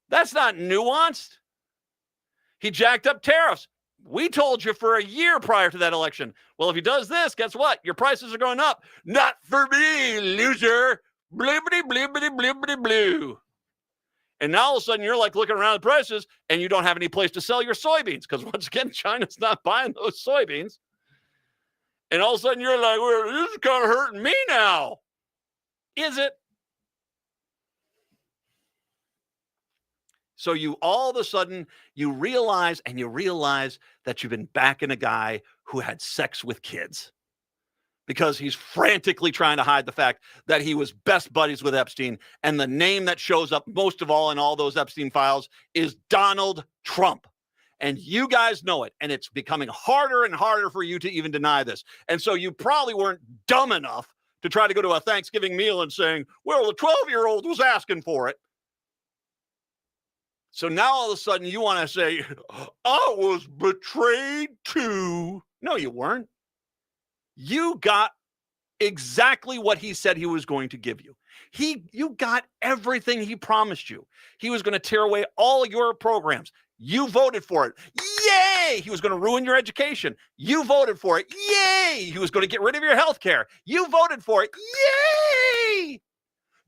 That's not nuanced. He jacked up tariffs. We told you for a year prior to that election. Well, if he does this, guess what? Your prices are going up. Not for me, loser. Blibbity, blibbity, blibbity, blue. And now all of a sudden you're like looking around at prices and you don't have any place to sell your soybeans because once again, China's not buying those soybeans. And all of a sudden you're like, well, this is kind of hurting me now. Is it? So you all of a sudden, you realize that you've been backing a guy who had sex with kids because he's frantically trying to hide the fact that he was best buddies with Epstein. And the name that shows up most of all in all those Epstein files is Donald Trump. And you guys know it. And it's becoming harder and harder for you to even deny this. And so you probably weren't dumb enough to try to go to a Thanksgiving meal and saying, well, the 12-year-old was asking for it. So now all of a sudden you want to say, I was betrayed too. No, you weren't. You got exactly what he said he was going to give you. You got everything he promised you. He was going to tear away all your programs. You voted for it. Yay! He was going to ruin your education. You voted for it. Yay! He was going to get rid of your health care. You voted for it. Yay!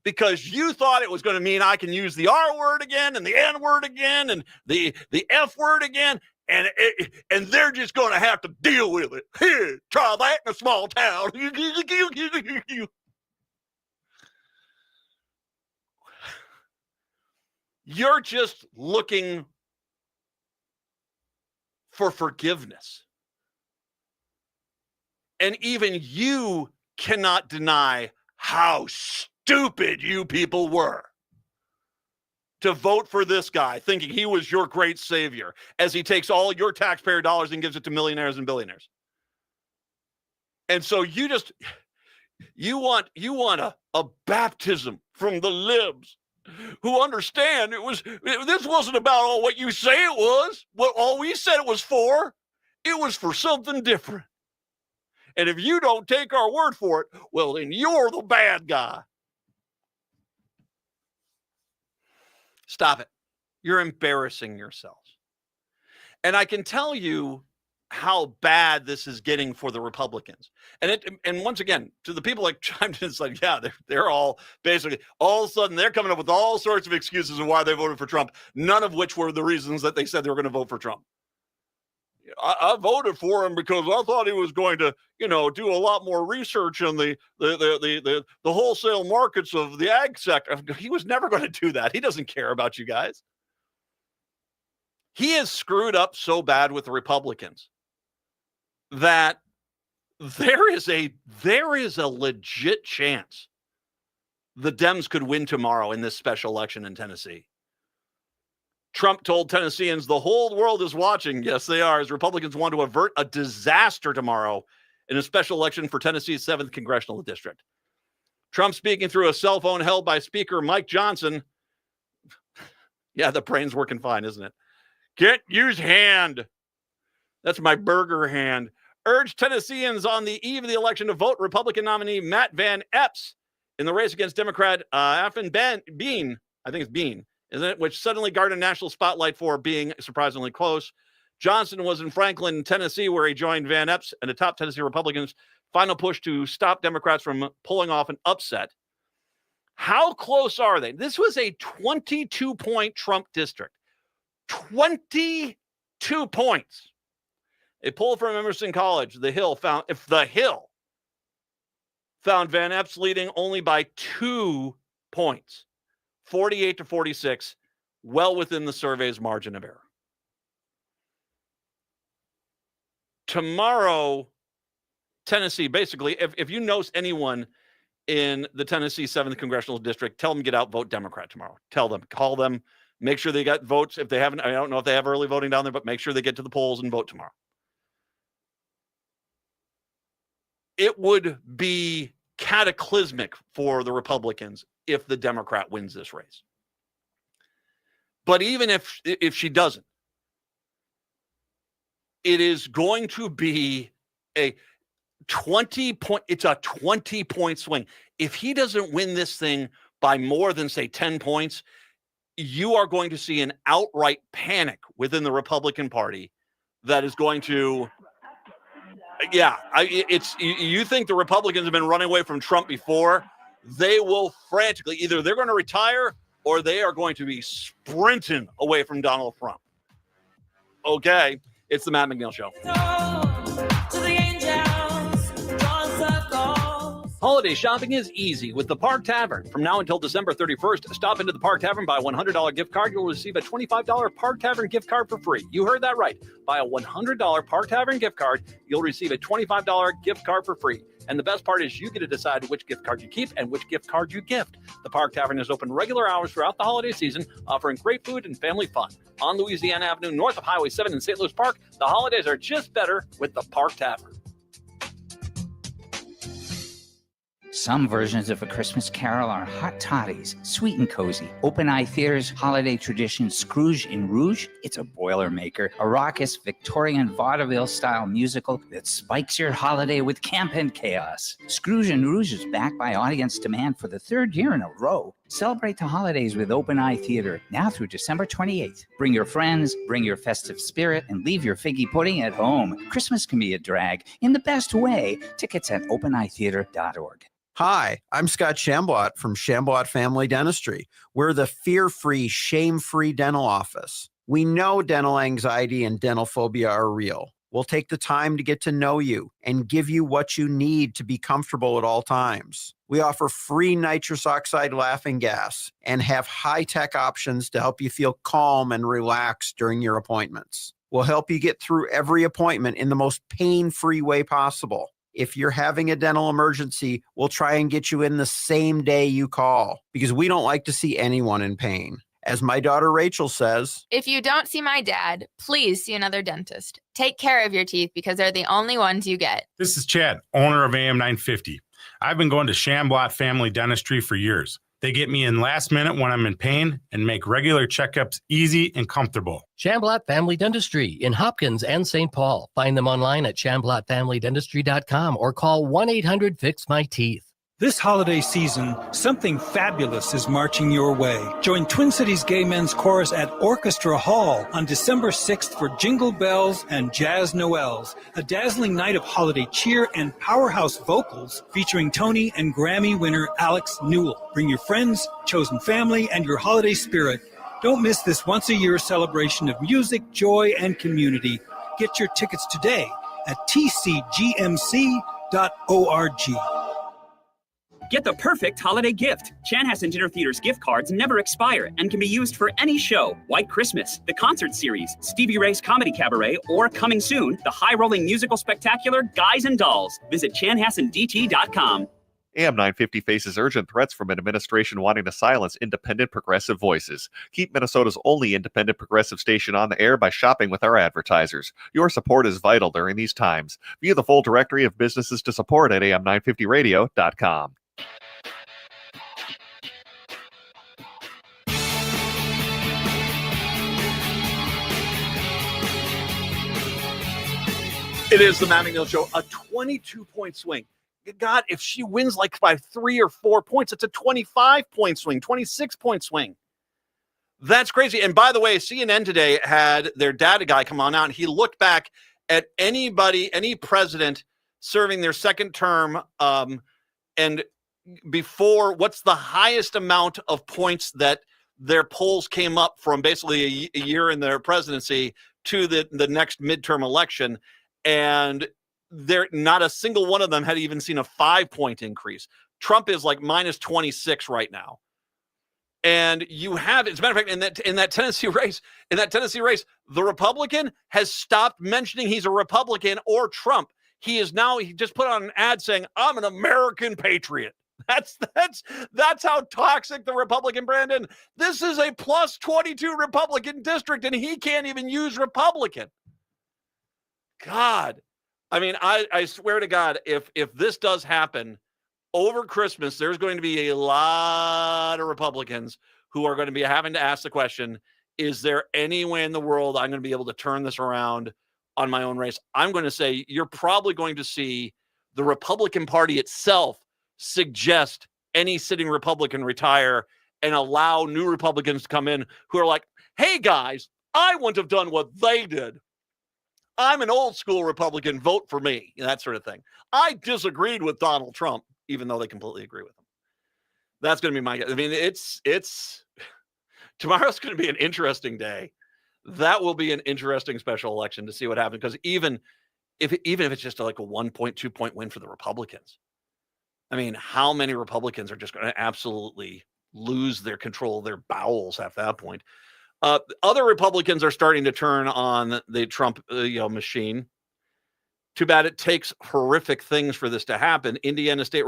Because you thought it was going to mean I can use the R word again and the N word again and the F word again. And they're just going to have to deal with it. Here, try that in a small town. You're just looking for forgiveness. And even you cannot deny how stupid you people were to vote for this guy, thinking he was your great savior, as he takes all your taxpayer dollars and gives it to millionaires and billionaires. And so you want a baptism from the libs who understand this wasn't about all what you say it was, what all we said it was for. It was for something different. And if you don't take our word for it, well, then you're the bad guy. Stop it. You're embarrassing yourselves. And I can tell you how bad this is getting for the Republicans. And once again, to the people like chimed in, it's like, yeah, they're all basically, all of a sudden, they're coming up with all sorts of excuses of why they voted for Trump, none of which were the reasons that they said they were going to vote for Trump. I voted for him because I thought he was going to, do a lot more research on the wholesale markets of the ag sector. He was never going to do that. He doesn't care about you guys. He has screwed up so bad with the Republicans that there is a legit chance the Dems could win tomorrow in this special election in Tennessee. Trump told Tennesseans the whole world is watching. Yes, they are, as Republicans want to avert a disaster tomorrow in a special election for Tennessee's 7th congressional district. Trump speaking through a cell phone held by Speaker Mike Johnson. Yeah, the brain's working fine, isn't it? Can't use hand. That's my burger hand. Urged Tennesseans on the eve of the election to vote Republican nominee Matt Van Epps in the race against Democrat Afton Bean, I think it's Bean, isn't it? Which suddenly garnered a national spotlight for being surprisingly close. Johnson was in Franklin, Tennessee, where he joined Van Epps and the top Tennessee Republicans' final push to stop Democrats from pulling off an upset. How close are they? This was a 22-point Trump district. 22 points. A poll from Emerson College, The Hill, found Van Epps leading only by 2 points, 48-46, well within the survey's margin of error. Tomorrow, Tennessee, basically, if you know anyone in the Tennessee 7th Congressional District, tell them to get out, vote Democrat tomorrow. Tell them, call them, make sure they got votes. If they haven't, I don't know if they have early voting down there, but make sure they get to the polls and vote tomorrow. It would be cataclysmic for the Republicans if the Democrat wins this race. But even if she doesn't, it is going to be a 20-point swing. If he doesn't win this thing by more than, say, 10 points, you are going to see an outright panic within the Republican Party that is going to, you think the Republicans have been running away from Trump before? They will frantically, either they're going to retire or they are going to be sprinting away from Donald Trump. Okay, it's the Matt McNeil Show. Holiday shopping is easy with the Park Tavern. From now until December 31st, stop into the Park Tavern, buy a $100 gift card. You'll receive a $25 Park Tavern gift card for free. You heard that right. Buy a $100 Park Tavern gift card. You'll receive a $25 gift card for free. And the best part is you get to decide which gift card you keep and which gift card you gift. The Park Tavern is open regular hours throughout the holiday season, offering great food and family fun. On Louisiana Avenue, north of Highway 7 in St. Louis Park, the holidays are just better with the Park Tavern. Some versions of A Christmas Carol are hot toddies, sweet and cozy. Open Eye Theater's holiday tradition, Scrooge in Rouge, it's a Boilermaker, a raucous Victorian vaudeville-style musical that spikes your holiday with camp and chaos. Scrooge in Rouge is backed by audience demand for the 3rd year in a row. Celebrate the holidays with Open Eye Theater, now through December 28th. Bring your friends, bring your festive spirit, and leave your figgy pudding at home. Christmas can be a drag in the best way. Tickets at openeyetheater.org. Hi, I'm Scott Shambot from Shambot Family Dentistry. We're the fear-free, shame-free dental office. We know dental anxiety and dental phobia are real. We'll take the time to get to know you and give you what you need to be comfortable at all times. We offer free nitrous oxide laughing gas and have high-tech options to help you feel calm and relaxed during your appointments. We'll help you get through every appointment in the most pain-free way possible. If you're having a dental emergency, we'll try and get you in the same day you call because we don't like to see anyone in pain. As my daughter Rachel says, if you don't see my dad, please see another dentist. Take care of your teeth because they're the only ones you get. This is Chad, owner of AM 950. I've been going to Shamblat Family Dentistry for years. They get me in last minute when I'm in pain and make regular checkups easy and comfortable. Shamblat Family Dentistry in Hopkins and St. Paul. Find them online at shamblatfamilydentistry.com or call 1-800-FIX-MY-TEETH. This holiday season, something fabulous is marching your way. Join Twin Cities Gay Men's Chorus at Orchestra Hall on December 6th for Jingle Bells and Jazz Noels, a dazzling night of holiday cheer and powerhouse vocals featuring Tony and Grammy winner Alex Newell. Bring your friends, chosen family, and your holiday spirit. Don't miss this once-a-year celebration of music, joy, and community. Get your tickets today at tcgmc.org. Get the perfect holiday gift. Chanhassen Dinner Theater's gift cards never expire and can be used for any show. White Christmas, the concert series, Stevie Ray's Comedy Cabaret, or coming soon, the high-rolling musical spectacular Guys and Dolls. Visit chanhassendt.com. AM 950 faces urgent threats from an administration wanting to silence independent progressive voices. Keep Minnesota's only independent progressive station on the air by shopping with our advertisers. Your support is vital during these times. View the full directory of businesses to support at am950radio.com. It is the Matt McNeil Show, a 22-point swing. God, if she wins like by 3 or 4 points, it's a 25-point swing, 26-point swing. That's crazy. And by the way, CNN today had their data guy come on out, and he looked back at any president serving their second term, and before, what's the highest amount of points that their polls came up from basically a year in their presidency to the next midterm election. And there, not a single one of them had even seen a 5-point increase. Trump is like minus 26 right now. And you have, as a matter of fact, in that Tennessee race, the Republican has stopped mentioning he's a Republican or Trump. He just put on an ad saying, "I'm an American patriot." That's how toxic the Republican Brandon. This is a plus 22 Republican district, and he can't even use Republican. God, I mean, I swear to God, if this does happen over Christmas, there's going to be a lot of Republicans who are going to be having to ask the question, is there any way in the world I'm going to be able to turn this around on my own race? I'm going to say you're probably going to see the Republican Party itself suggest any sitting Republican retire and allow new Republicans to come in who are like, hey, guys, I wouldn't have done what they did. I'm an old school Republican, vote for me, that sort of thing. I disagreed with Donald Trump, even though they completely agree with him. That's going to be it's tomorrow's going to be an interesting day. That will be an interesting special election to see what happens, because even if it's just like a 1.2 point win for the Republicans, I mean, how many Republicans are just going to absolutely lose their control of their bowels at that point? Other Republicans are starting to turn on the Trump machine. Too bad it takes horrific things for this to happen. Indiana State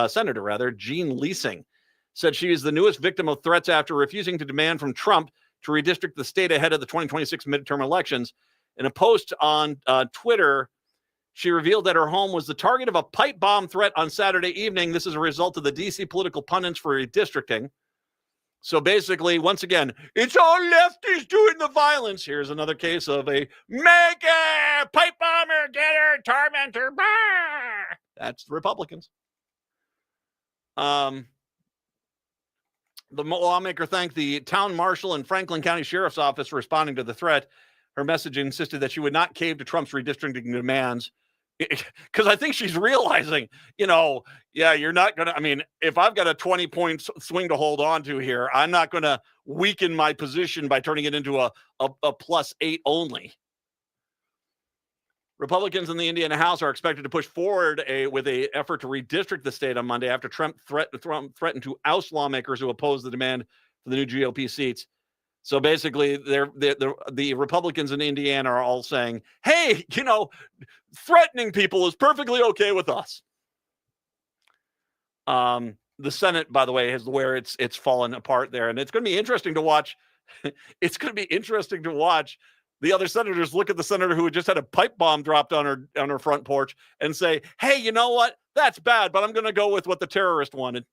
Senator Jean Leasing said she is the newest victim of threats after refusing to demand from Trump to redistrict the state ahead of the 2026 midterm elections. In a post on Twitter, she revealed that her home was the target of a pipe bomb threat on Saturday evening. This is a result of the D.C. political pundits for redistricting. So basically, once again, it's all lefties doing the violence. Here's another case of a mega pipe bomber, getter, tormentor. Bah! That's the Republicans. The lawmaker thanked the town marshal and Franklin County Sheriff's Office for responding to the threat. Her message insisted that she would not cave to Trump's redistricting demands. Because I think she's realizing, you're not going to, I mean, if I've got a 20-point swing to hold on to here, I'm not going to weaken my position by turning it into a +8 only. Republicans in the Indiana House are expected to push forward with an effort to redistrict the state on Monday after Trump threatened to oust lawmakers who oppose the demand for the new GOP seats. So basically, the Republicans in Indiana are all saying, hey, threatening people is perfectly okay with us. The Senate, by the way, is where it's fallen apart there. And it's going to be interesting to watch. It's going to be interesting to watch the other senators look at the senator who had just had a pipe bomb dropped on her front porch and say, hey, you know what? That's bad, but I'm going to go with what the terrorist wanted.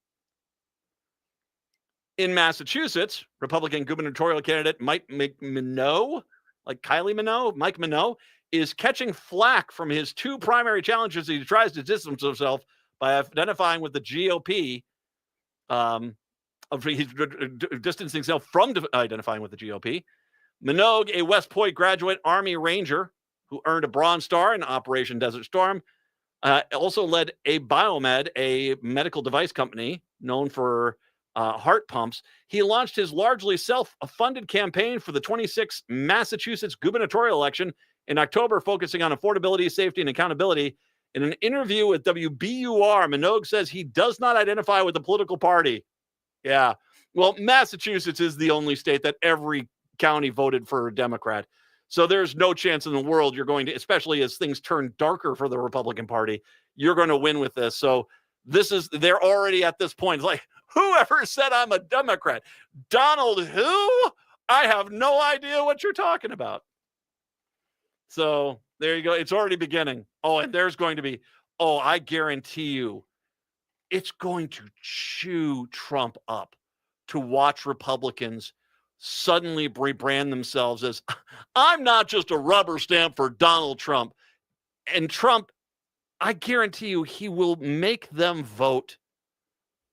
In Massachusetts, Republican gubernatorial candidate Mike Minow, Mike Minow, is catching flack from his two primary challenges. He tries to distance himself by identifying with the GOP. He's distancing himself from identifying with the GOP. Minogue, a West Point graduate Army Ranger who earned a Bronze Star in Operation Desert Storm, also led a Biomed, a medical device company known for heart pumps. He launched his largely self-funded campaign for the 26th Massachusetts gubernatorial election in October, focusing on affordability, safety, and accountability. In an interview with WBUR, Minogue says he does not identify with a political party. Yeah. Well, Massachusetts is the only state that every county voted for a Democrat. So there's no chance in the world you're going to, especially as things turn darker for the Republican Party, you're going to win with this. So they're already at this point. It's like, whoever said I'm a Democrat? Donald who? I have no idea what you're talking about. So there you go. It's already beginning. Oh, and there's going to be, I guarantee you, it's going to chew Trump up to watch Republicans suddenly rebrand themselves as, I'm not just a rubber stamp for Donald Trump. And Trump, I guarantee you, he will make them vote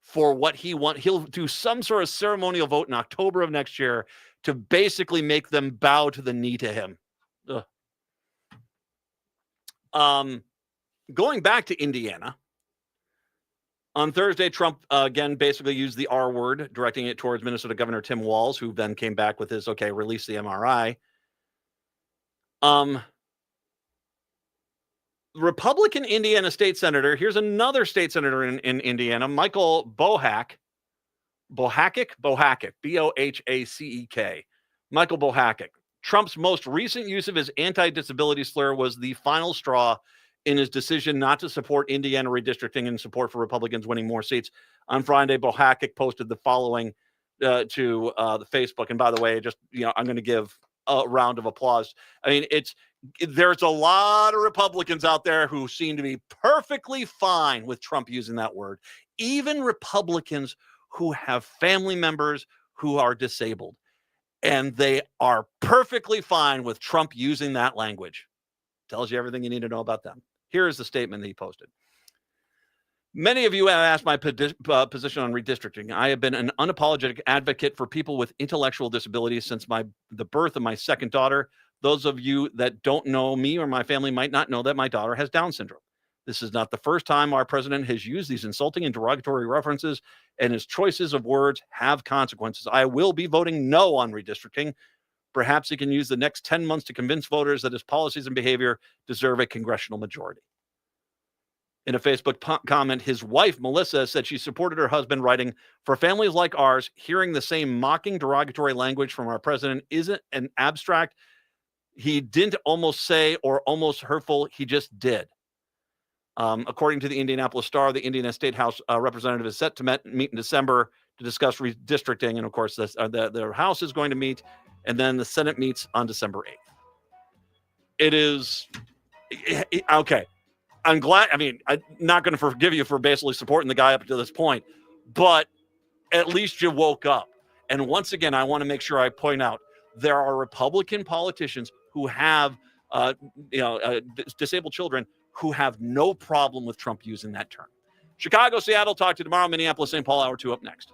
for what he wants. He'll do some sort of ceremonial vote in October of next year to basically make them bow to the knee to him. Going back to Indiana, on Thursday, Trump again basically used the R word, directing it towards Minnesota Governor Tim Walz, who then came back with his, release the MRI. Republican Indiana state senator, here's another state senator in Indiana, Michael Bohack, Bohacic, B-O-H-A-C-E-K, Michael Bohacic. Trump's most recent use of his anti-disability slur was the final straw in his decision not to support Indiana redistricting and support for Republicans winning more seats. On Friday, Bohacic posted the following to the Facebook. And by the way, I'm going to give a round of applause. I mean, there's a lot of Republicans out there who seem to be perfectly fine with Trump using that word. Even Republicans who have family members who are disabled. And they are perfectly fine with Trump using that language. Tells you everything you need to know about them. Here is the statement that he posted. Many of you have asked my position on redistricting. I have been an unapologetic advocate for people with intellectual disabilities since the birth of my second daughter. Those of you that don't know me or my family might not know that my daughter has Down syndrome. This is not the first time our president has used these insulting and derogatory references, and his choices of words have consequences. I will be voting no on redistricting. Perhaps he can use the next 10 months to convince voters that his policies and behavior deserve a congressional majority. In a Facebook comment, his wife, Melissa, said she supported her husband, writing, for families like ours, hearing the same mocking, derogatory language from our president isn't an abstract. He didn't almost say or almost hurtful. He just did. According to the Indianapolis Star, the Indiana State House representative is set to meet in December to discuss redistricting. And of course, the House is going to meet, and then the Senate meets on December 8th. It is okay. I'm glad. I mean, I'm not going to forgive you for basically supporting the guy up to this point, but at least you woke up. And once again, I want to make sure I point out there are Republican politicians who have, disabled children who have no problem with Trump using that term. Chicago, Seattle, talk to you tomorrow. Minneapolis, St. Paul, hour 2 up next.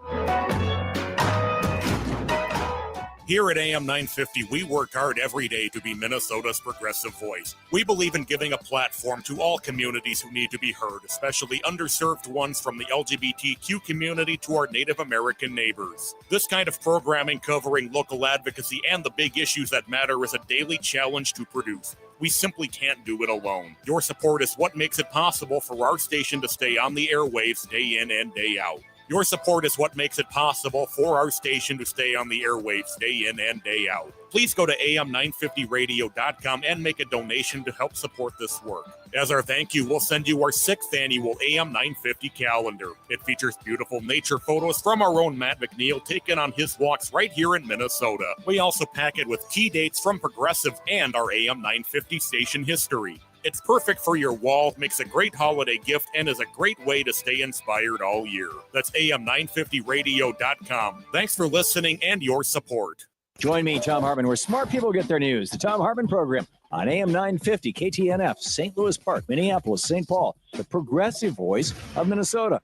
Here at AM 950, we work hard every day to be Minnesota's progressive voice. We believe in giving a platform to all communities who need to be heard, especially underserved ones from the LGBTQ community to our Native American neighbors. This kind of programming covering local advocacy and the big issues that matter is a daily challenge to produce. We simply can't do it alone. Your support is what makes it possible for our station to stay on the airwaves day in and day out. Your support is what makes it possible for our station to stay on the airwaves day in and day out. Please go to am950radio.com and make a donation to help support this work. As our thank you, we'll send you our 6th annual AM 950 calendar. It features beautiful nature photos from our own Matt McNeil taken on his walks right here in Minnesota. We also pack it with key dates from Progressive and our AM 950 station history. It's perfect for your wall, makes a great holiday gift, and is a great way to stay inspired all year. That's am950radio.com. Thanks for listening and your support. Join me, Tom Hartman, where smart people get their news. The Tom Hartman Program on AM 950, KTNF, St. Louis Park, Minneapolis, St. Paul, the progressive voice of Minnesota.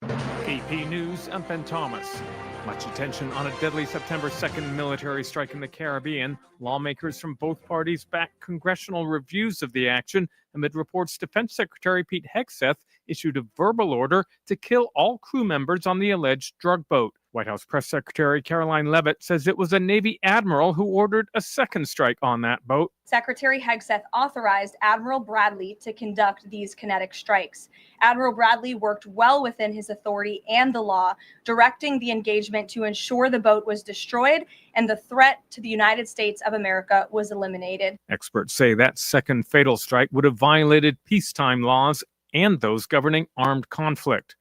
AP News, I'm Ben Thomas. Much attention on a deadly September 2nd military strike in the Caribbean. Lawmakers from both parties backed congressional reviews of the action amid reports Defense Secretary Pete Hegseth issued a verbal order to kill all crew members on the alleged drug boat. White House Press Secretary Caroline Leavitt says it was a Navy admiral who ordered a second strike on that boat. Secretary Hegseth authorized Admiral Bradley to conduct these kinetic strikes. Admiral Bradley worked well within his authority and the law, directing the engagement to ensure the boat was destroyed and the threat to the United States of America was eliminated. Experts say that second fatal strike would have violated peacetime laws and those governing armed conflict.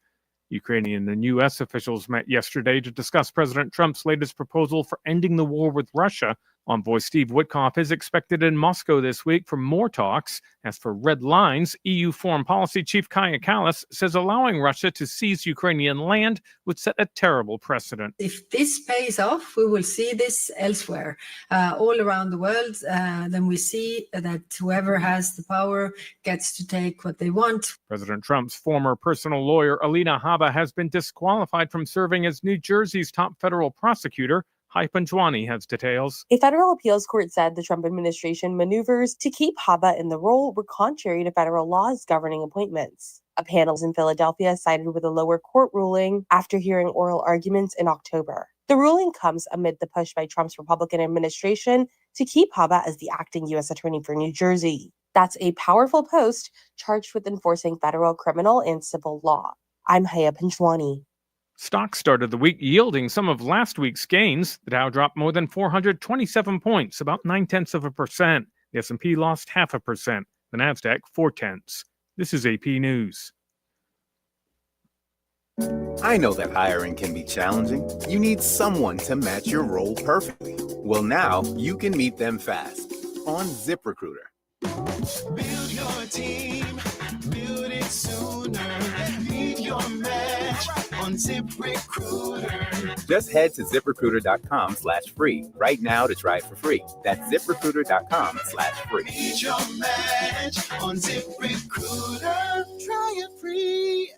Ukrainian and U.S. officials met yesterday to discuss President Trump's latest proposal for ending the war with Russia. Envoy Steve Witkoff is expected in Moscow this week for more talks. As for red lines, EU Foreign Policy Chief Kaja Kallas says allowing Russia to seize Ukrainian land would set a terrible precedent. If this pays off, we will see this elsewhere, all around the world. Then we see that whoever has the power gets to take what they want. President Trump's former personal lawyer, Alina Habba, has been disqualified from serving as New Jersey's top federal prosecutor. Hai Panjwani has details. A federal appeals court said the Trump administration maneuvers to keep Habba in the role were contrary to federal laws governing appointments. A panel in Philadelphia sided with a lower court ruling after hearing oral arguments in October. The ruling comes amid the push by Trump's Republican administration to keep Habba as the acting U.S. attorney for New Jersey. That's a powerful post charged with enforcing federal criminal and civil law. I'm Haya Panjwani. Stocks started the week yielding some of last week's gains. The Dow dropped more than 427 points, about 0.9%. The S&P lost 0.5%. The Nasdaq 0.4. This is AP News. I know that hiring can be challenging. You need someone to match your role perfectly. Well, now you can meet them fast on ZipRecruiter. Build your team, build it sooner. Meet your match on ZipRecruiter. Just head to ZipRecruiter.com/free right now to try it for free. That's ZipRecruiter.com/free. Meet your match on ZipRecruiter. Try it free.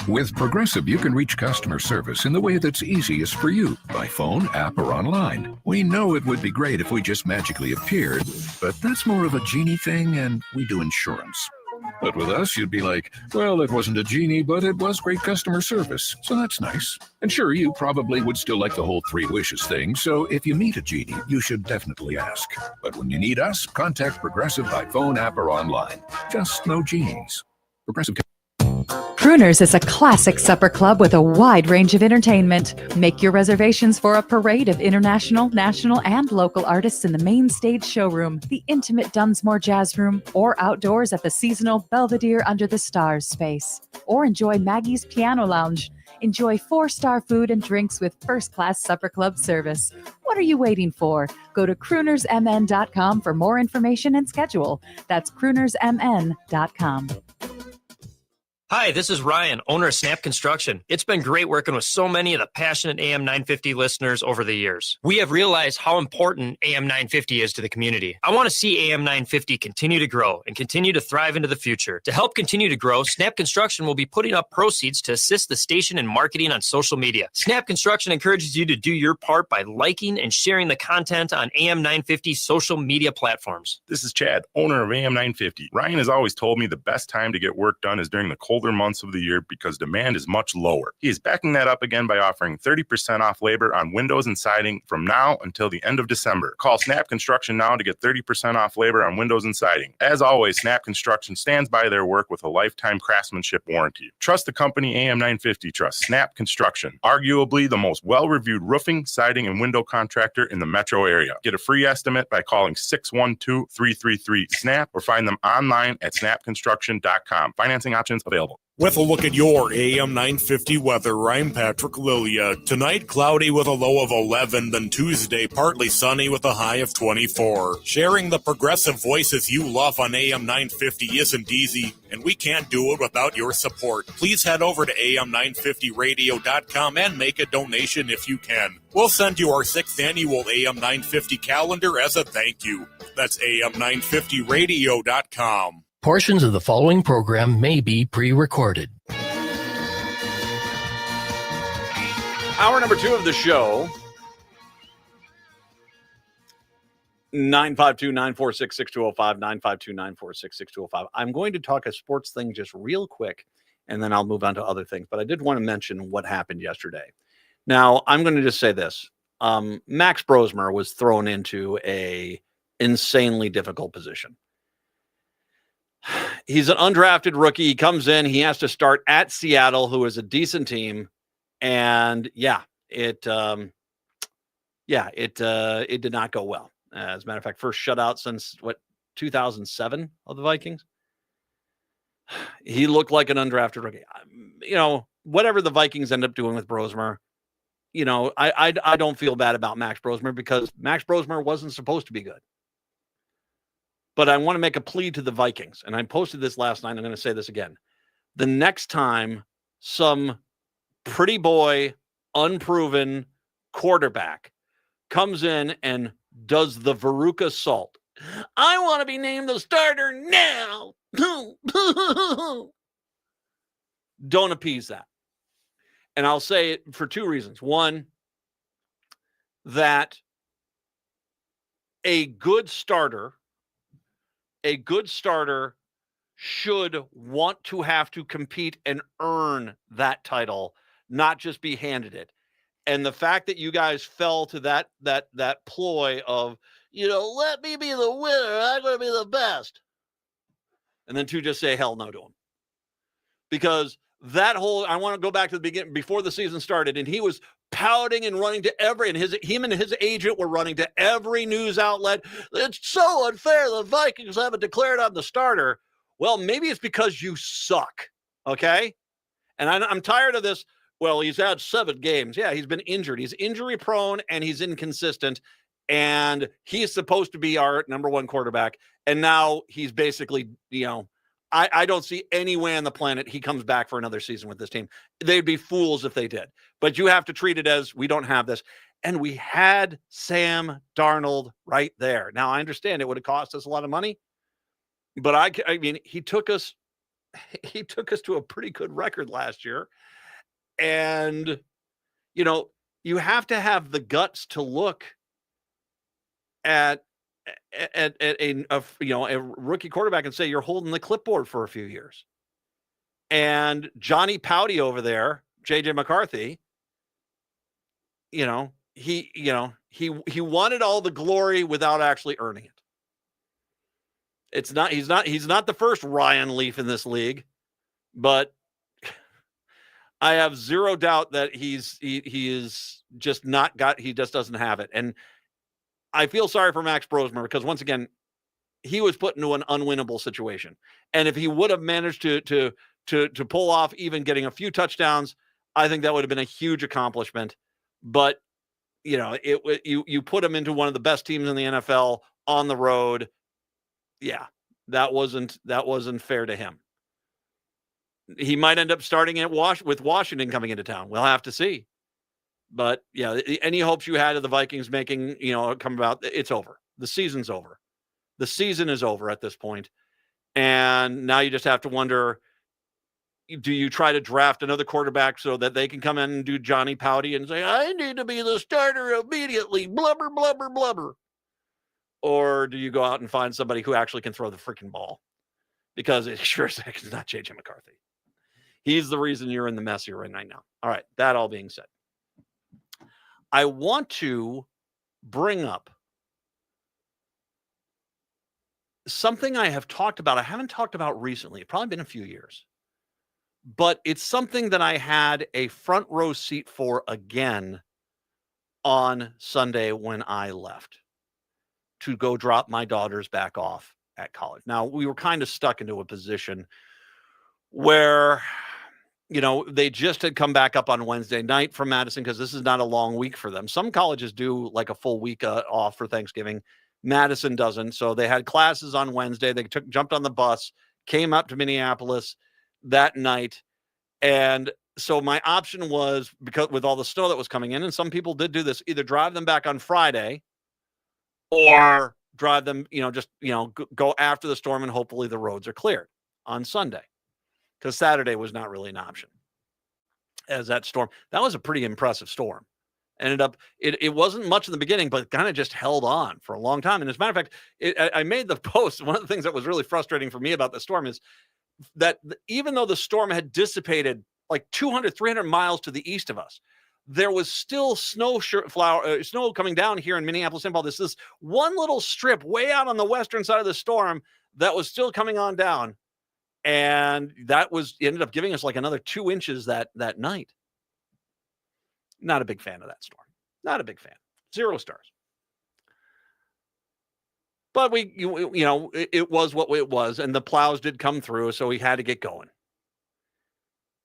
With Progressive, you can reach customer service in the way that's easiest for you, by phone, app, or online. We know it would be great if we just magically appeared, but that's more of a genie thing, and we do insurance. But with us, you'd be like, well, it wasn't a genie, but it was great customer service, so that's nice. And sure, you probably would still like the whole 3 wishes thing, so if you meet a genie, you should definitely ask. But when you need us, contact Progressive by phone, app, or online. Just no genies. Progressive. Crooners is a classic supper club with a wide range of entertainment. Make your reservations for a parade of international, national, and local artists in the main stage showroom, the intimate Dunsmore Jazz Room, or outdoors at the seasonal Belvedere Under the Stars space. Or enjoy Maggie's Piano Lounge. Enjoy 4-star food and drinks with first-class supper club service. What are you waiting for? Go to croonersmn.com for more information and schedule. That's croonersmn.com. Hi, this is Ryan, owner of Snap Construction. It's been great working with so many of the passionate AM 950 listeners over the years. We have realized how important AM 950 is to the community. I want to see AM 950 continue to grow and continue to thrive into the future. To help continue to grow, Snap Construction will be putting up proceeds to assist the station in marketing on social media. Snap Construction encourages you to do your part by liking and sharing the content on AM 950 social media platforms. This is Chad, owner of AM 950. Ryan has always told me the best time to get work done is during the cold colder months of the year because demand is much lower. He is backing that up again by offering 30% off labor on windows and siding from now until the end of December. Call Snap Construction now to get 30% off labor on windows and siding. As always, Snap Construction stands by their work with a lifetime craftsmanship warranty. Trust the company AM950 trusts Snap Construction, arguably the most well-reviewed roofing, siding, and window contractor in the metro area. Get a free estimate by calling 612-333-SNAP or find them online at snapconstruction.com. Financing options available. With a look at your AM 950 weather, I'm Patrick Lilia. Tonight, cloudy with a low of 11, then Tuesday, partly sunny with a high of 24. Sharing the progressive voices you love on AM 950 isn't easy, and we can't do it without your support. Please head over to am950radio.com and make a donation if you can. We'll send you our 6th annual AM 950 calendar as a thank you. That's am950radio.com. Portions of the following program may be pre-recorded. Hour number 2 of the show. 952-946-6205, 952-946-6205. I'm going to talk a sports thing just real quick, and then I'll move on to other things. But I did want to mention what happened yesterday. Now, I'm going to just say this. Max Brosmer was thrown into a insanely difficult position. He's an undrafted rookie. He comes in. He has to start at Seattle, who is a decent team. And it did not go well. As a matter of fact, first shutout since 2007 of the Vikings. He looked like an undrafted rookie. Whatever the Vikings end up doing with Brosmer, I don't feel bad about Max Brosmer because Max Brosmer wasn't supposed to be good. But I want to make a plea to the Vikings, and I posted this last night. I'm going to say this again. The next time some pretty boy, unproven quarterback comes in and does the Veruca Salt, I want to be named the starter now. Don't appease that. And I'll say it for 2 reasons. One, that a good starter should want to have to compete and earn that title, not just be handed it. And the fact that you guys fell to that ploy of, let me be the winner, I'm going to be the best. And then 2, just say hell no to him. Because I want to go back to the beginning, before the season started, and he was pouting and running to him and his agent were running to every news outlet. It's so unfair the Vikings haven't declared on the starter. Well, maybe it's because you suck, okay? And I'm tired of this. Well, he's had 7 games. Yeah, he's been injured. He's injury prone and he's inconsistent. And he's supposed to be our number 1 quarterback. And now he's basically, I don't see any way on the planet he comes back for another season with this team. They'd be fools if they did. But you have to treat it as we don't have this. And we had Sam Darnold right there. Now, I understand it would have cost us a lot of money. But I mean, he took us to a pretty good record last year. And, you have to have the guts to look at a rookie quarterback and say you're holding the clipboard for a few years. And Johnny Pouty over there, JJ McCarthy, he wanted all the glory without actually earning it. He's not the first Ryan Leaf in this league, but I have zero doubt that he just doesn't have it. And I feel sorry for Max Brosmer because once again, he was put into an unwinnable situation. And if he would have managed to pull off even getting a few touchdowns, I think that would have been a huge accomplishment. But you put him into one of the best teams in the NFL on the road. Yeah, that wasn't fair to him. He might end up starting with Washington coming into town. We'll have to see. But yeah, any hopes you had of the Vikings making, come about, it's over. The season's over. The season is over at this point. And now you just have to wonder, do you try to draft another quarterback so that they can come in and do Johnny Pouty and say, I need to be the starter immediately, blubber, blubber, blubber? Or do you go out and find somebody who actually can throw the freaking ball? Because it sure as heck is not JJ McCarthy. He's the reason you're in the mess you're in right now. All right. That all being said, I want to bring up something I have talked about. I haven't talked about recently. It's probably been a few years, but it's something that I had a front row seat for again on Sunday when I left to go drop my daughters back off at college. Now, we were kind of stuck into a position where, they just had come back up on Wednesday night from Madison because this is not a long week for them. Some colleges do like a full week off for Thanksgiving. Madison doesn't. So they had classes on Wednesday. They jumped on the bus, came up to Minneapolis that night. And so my option was, because with all the snow that was coming in, and some people did do this, either drive them back on Friday or drive them, go after the storm and hopefully the roads are cleared on Sunday. Because Saturday was not really an option. As that was a pretty impressive storm. Ended up, it wasn't much in the beginning, but kind of just held on for a long time. And as a matter of fact, I made the post. One of the things that was really frustrating for me about the storm is that even though the storm had dissipated like 200, 300 miles to the east of us, there was still snow coming down here in Minneapolis, St. Paul. This one little strip way out on the western side of the storm that was still coming on down. And that ended up giving us like another 2 inches that night. Not a big fan of that storm. Not a big fan. 0 stars. But it was what it was, and the plows did come through, so we had to get going.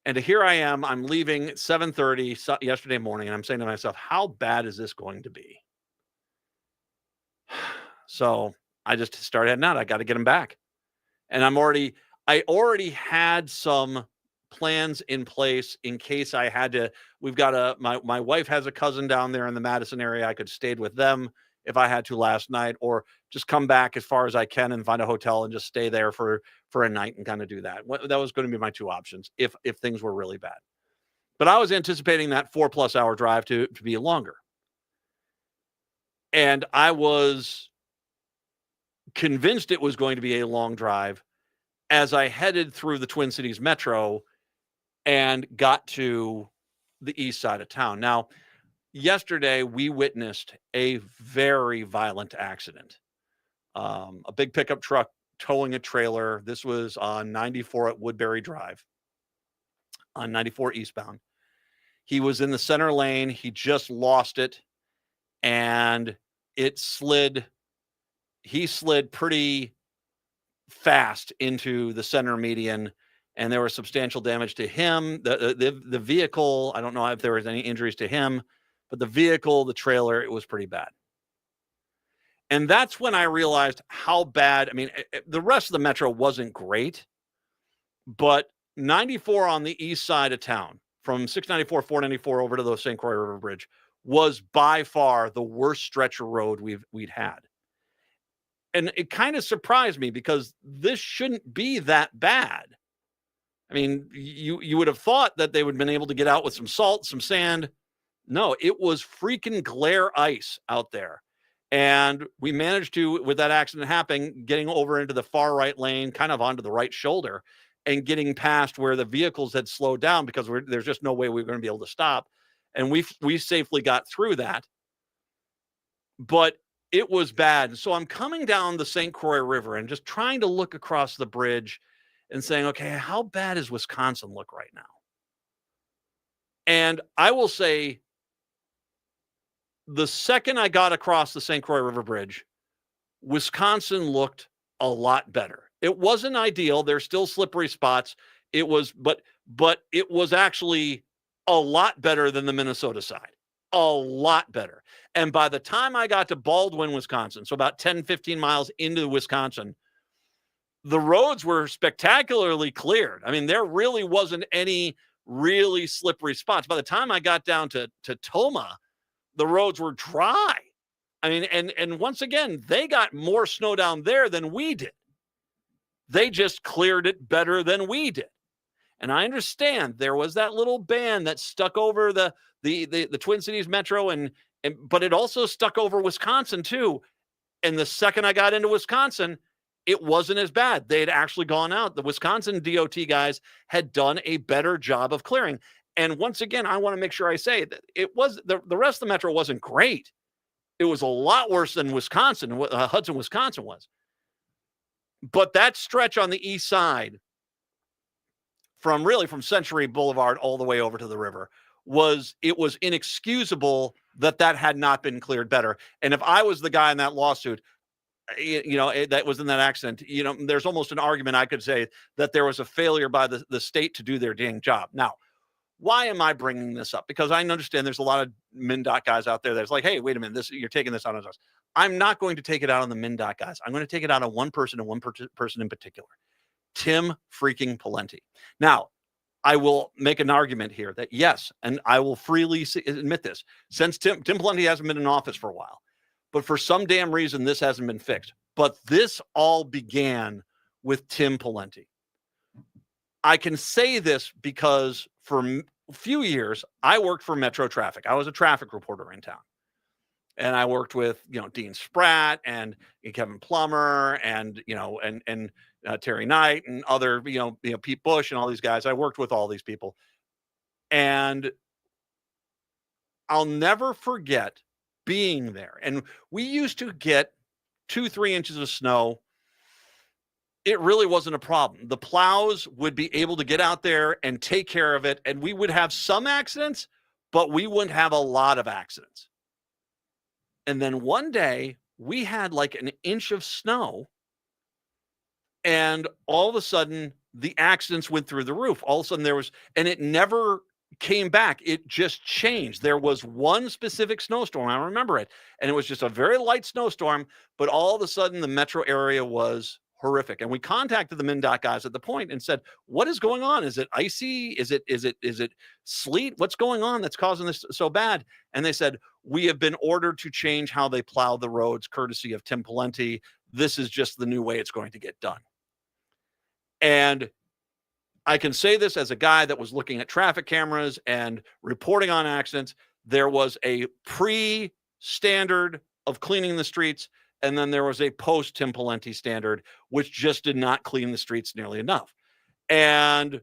And here I am. I'm leaving at 7:30 yesterday morning, and I'm saying to myself, how bad is this going to be? So I just started heading out. I got to get them back. And I already had some plans in place in case I had to. We've got my wife has a cousin down there in the Madison area. I could stayed with them if I had to last night, or just come back as far as I can and find a hotel and just stay there for a night and kind of do that. That was going to be my 2 options if things were really bad. But I was anticipating that 4+ hour drive to be longer. And I was convinced it was going to be a long drive as I headed through the Twin Cities Metro and got to the east side of town. Now, yesterday we witnessed a very violent accident. A big pickup truck towing a trailer. This was on 94 at Woodbury Drive, on 94 eastbound. He was in the center lane. He just lost it, and it slid. He slid pretty fast into the center median, and there was substantial damage to him. The vehicle, I don't know if there was any injuries to him, but the vehicle, the trailer, it was pretty bad. And that's when I realized how bad. I mean, the rest of the metro wasn't great, but 94 on the east side of town, from 694, 494 over to the St. Croix River Bridge, was by far the worst stretch of road we'd had. And it kind of surprised me because this shouldn't be that bad. I mean, you would have thought that they would have been able to get out with some salt, some sand. No, it was freaking glare ice out there. And we managed to, with that accident happening, getting over into the far right lane, kind of onto the right shoulder, and getting past where the vehicles had slowed down because there's just no way we were going to be able to stop. And we safely got through that. But it was bad. So I'm coming down the St. Croix River and just trying to look across the bridge and saying, okay, how bad does Wisconsin look right now? And I will say, the second I got across the St. Croix River Bridge, Wisconsin looked a lot better. It wasn't ideal. There's still slippery spots. It was, but it was actually a lot better than the Minnesota side. A lot better. And by the time I got to Baldwin, Wisconsin, so about 10, 15 miles into Wisconsin, the roads were spectacularly cleared. I mean, there really wasn't any really slippery spots. By the time I got down to Toma, the roads were dry. I mean, and once again, they got more snow down there than we did. They just cleared it better than we did. And I understand there was that little band that stuck over the Twin Cities Metro, but it also stuck over Wisconsin too. And the second I got into Wisconsin, it wasn't as bad. They had actually gone out. The Wisconsin DOT guys had done a better job of clearing. And once again, I want to make sure I say that it was the rest of the metro wasn't great. It was a lot worse than Wisconsin, Hudson, Wisconsin was. But that stretch on the east side, from Century Boulevard all the way over to the river, was inexcusable that had not been cleared better. And if I was the guy in that lawsuit, that was in that accident, there's almost an argument I could say that there was a failure by the state to do their dang job. Now, why am I bringing this up? Because I understand there's a lot of MnDOT guys out there that's like, hey, wait a minute, you're taking this out on us. I'm not going to take it out on the MnDOT guys. I'm going to take it out on one person and one person in particular, Tim freaking Pawlenty. Now, I will make an argument here that yes, and I will freely admit this, since Tim Pawlenty hasn't been in office for a while, but for some damn reason, this hasn't been fixed. But this all began with Tim Pawlenty. I can say this because for a few years, I worked for Metro Traffic. I was a traffic reporter in town. And I worked with, Dean Spratt and Kevin Plummer and Terry Knight and other, Pete Bush and all these guys. I worked with all these people. And I'll never forget being there. And we used to get 2-3 inches of snow. It really wasn't a problem. The plows would be able to get out there and take care of it. And we would have some accidents, but we wouldn't have a lot of accidents. And then one day we had like an inch of snow, and all of a sudden the accidents went through the roof. All of a sudden and it never came back. It just changed. There was one specific snowstorm. I remember it. And it was just a very light snowstorm, but all of a sudden the metro area was horrific. And we contacted the MnDOT guys at the point and said, what is going on? Is it icy? Is it sleet? What's going on that's causing this so bad? And they said, we have been ordered to change how they plow the roads, courtesy of Tim Pawlenty. This is just the new way it's going to get done. And I can say this as a guy that was looking at traffic cameras and reporting on accidents. There was a pre-standard of cleaning the streets, and then there was a post-Tim Pawlenty standard, which just did not clean the streets nearly enough. And,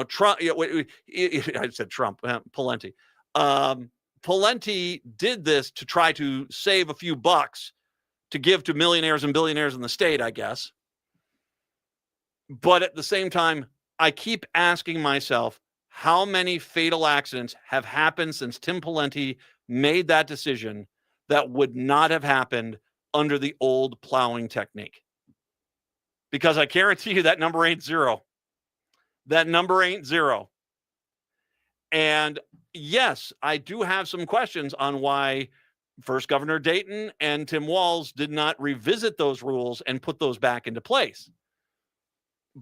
Trump, I said Trump, Pawlenty. Pawlenty did this to try to save a few bucks to give to millionaires and billionaires in the state, I guess. But at the same time, I keep asking myself, how many fatal accidents have happened since Tim Pawlenty made that decision that would not have happened under the old plowing technique? Because I guarantee you that number ain't zero. That number ain't zero. And yes, I do have some questions on why first Governor Dayton and Tim Walz did not revisit those rules and put those back into place.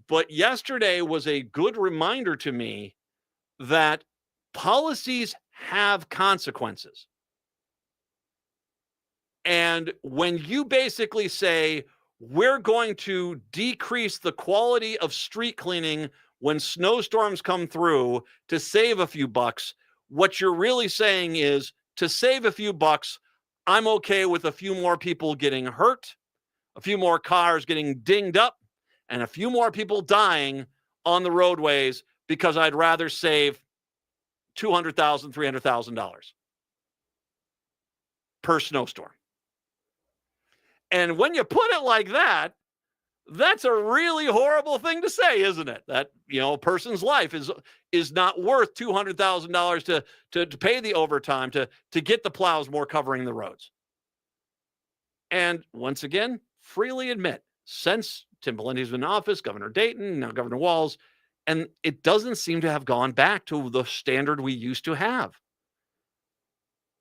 But yesterday was a good reminder to me that policies have consequences. And when you basically say, we're going to decrease the quality of street cleaning when snowstorms come through to save a few bucks, what you're really saying is, to save a few bucks, I'm okay with a few more people getting hurt, a few more cars getting dinged up, and a few more people dying on the roadways because I'd rather save $200,000, $300,000 per snowstorm. And when you put it like that, that's a really horrible thing to say, isn't it? That, a person's life is not worth $200,000 to pay the overtime to get the plows more covering the roads. And once again, freely admit, since Tim Pawlenty's been in office, Governor Dayton, now Governor Walz, and it doesn't seem to have gone back to the standard we used to have.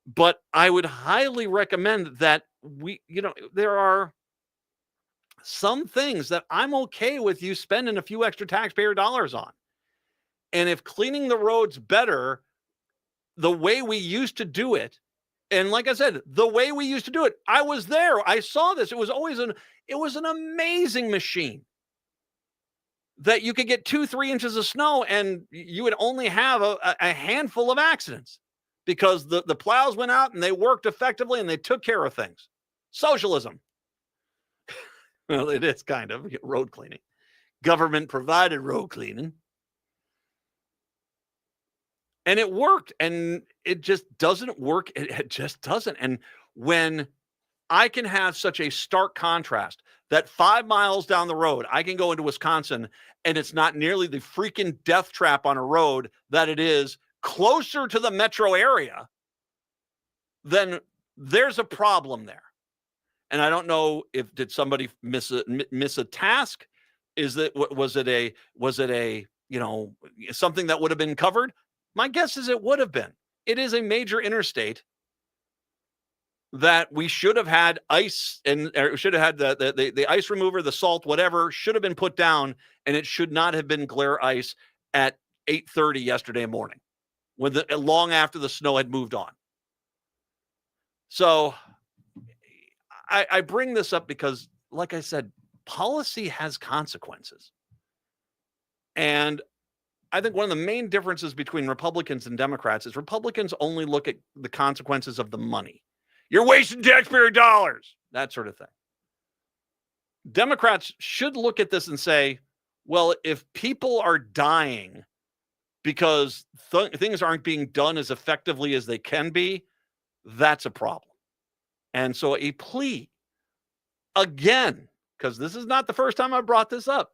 But I would highly recommend that there are some things that I'm okay with you spending a few extra taxpayer dollars on. And if cleaning the roads better, the way we used to do it, and like I said, the way we used to do it, I was there. I saw this. It was an amazing machine that you could get 2-3 inches of snow and you would only have a handful of accidents because the plows went out and they worked effectively and they took care of things. Socialism. Well, it is kind of road cleaning. Government provided road cleaning. And it worked. And it just doesn't work. It just doesn't. And when I can have such a stark contrast that 5 miles down the road, I can go into Wisconsin and it's not nearly the freaking death trap on a road that it is closer to the metro area, then there's a problem there. And I don't know if did somebody miss a task? Was it a something that would have been covered? My guess is it would have been. It is a major interstate that we should have had ice and should have had the ice remover, the salt, whatever should have been put down, and it should not have been glare ice at 8:30 yesterday morning, long after the snow had moved on. So I bring this up because, like I said, policy has consequences. And I think one of the main differences between Republicans and Democrats is Republicans only look at the consequences of the money. You're wasting taxpayer dollars, that sort of thing. Democrats should look at this and say, well, if people are dying because things aren't being done as effectively as they can be, that's a problem. And so a plea, again, because this is not the first time I brought this up,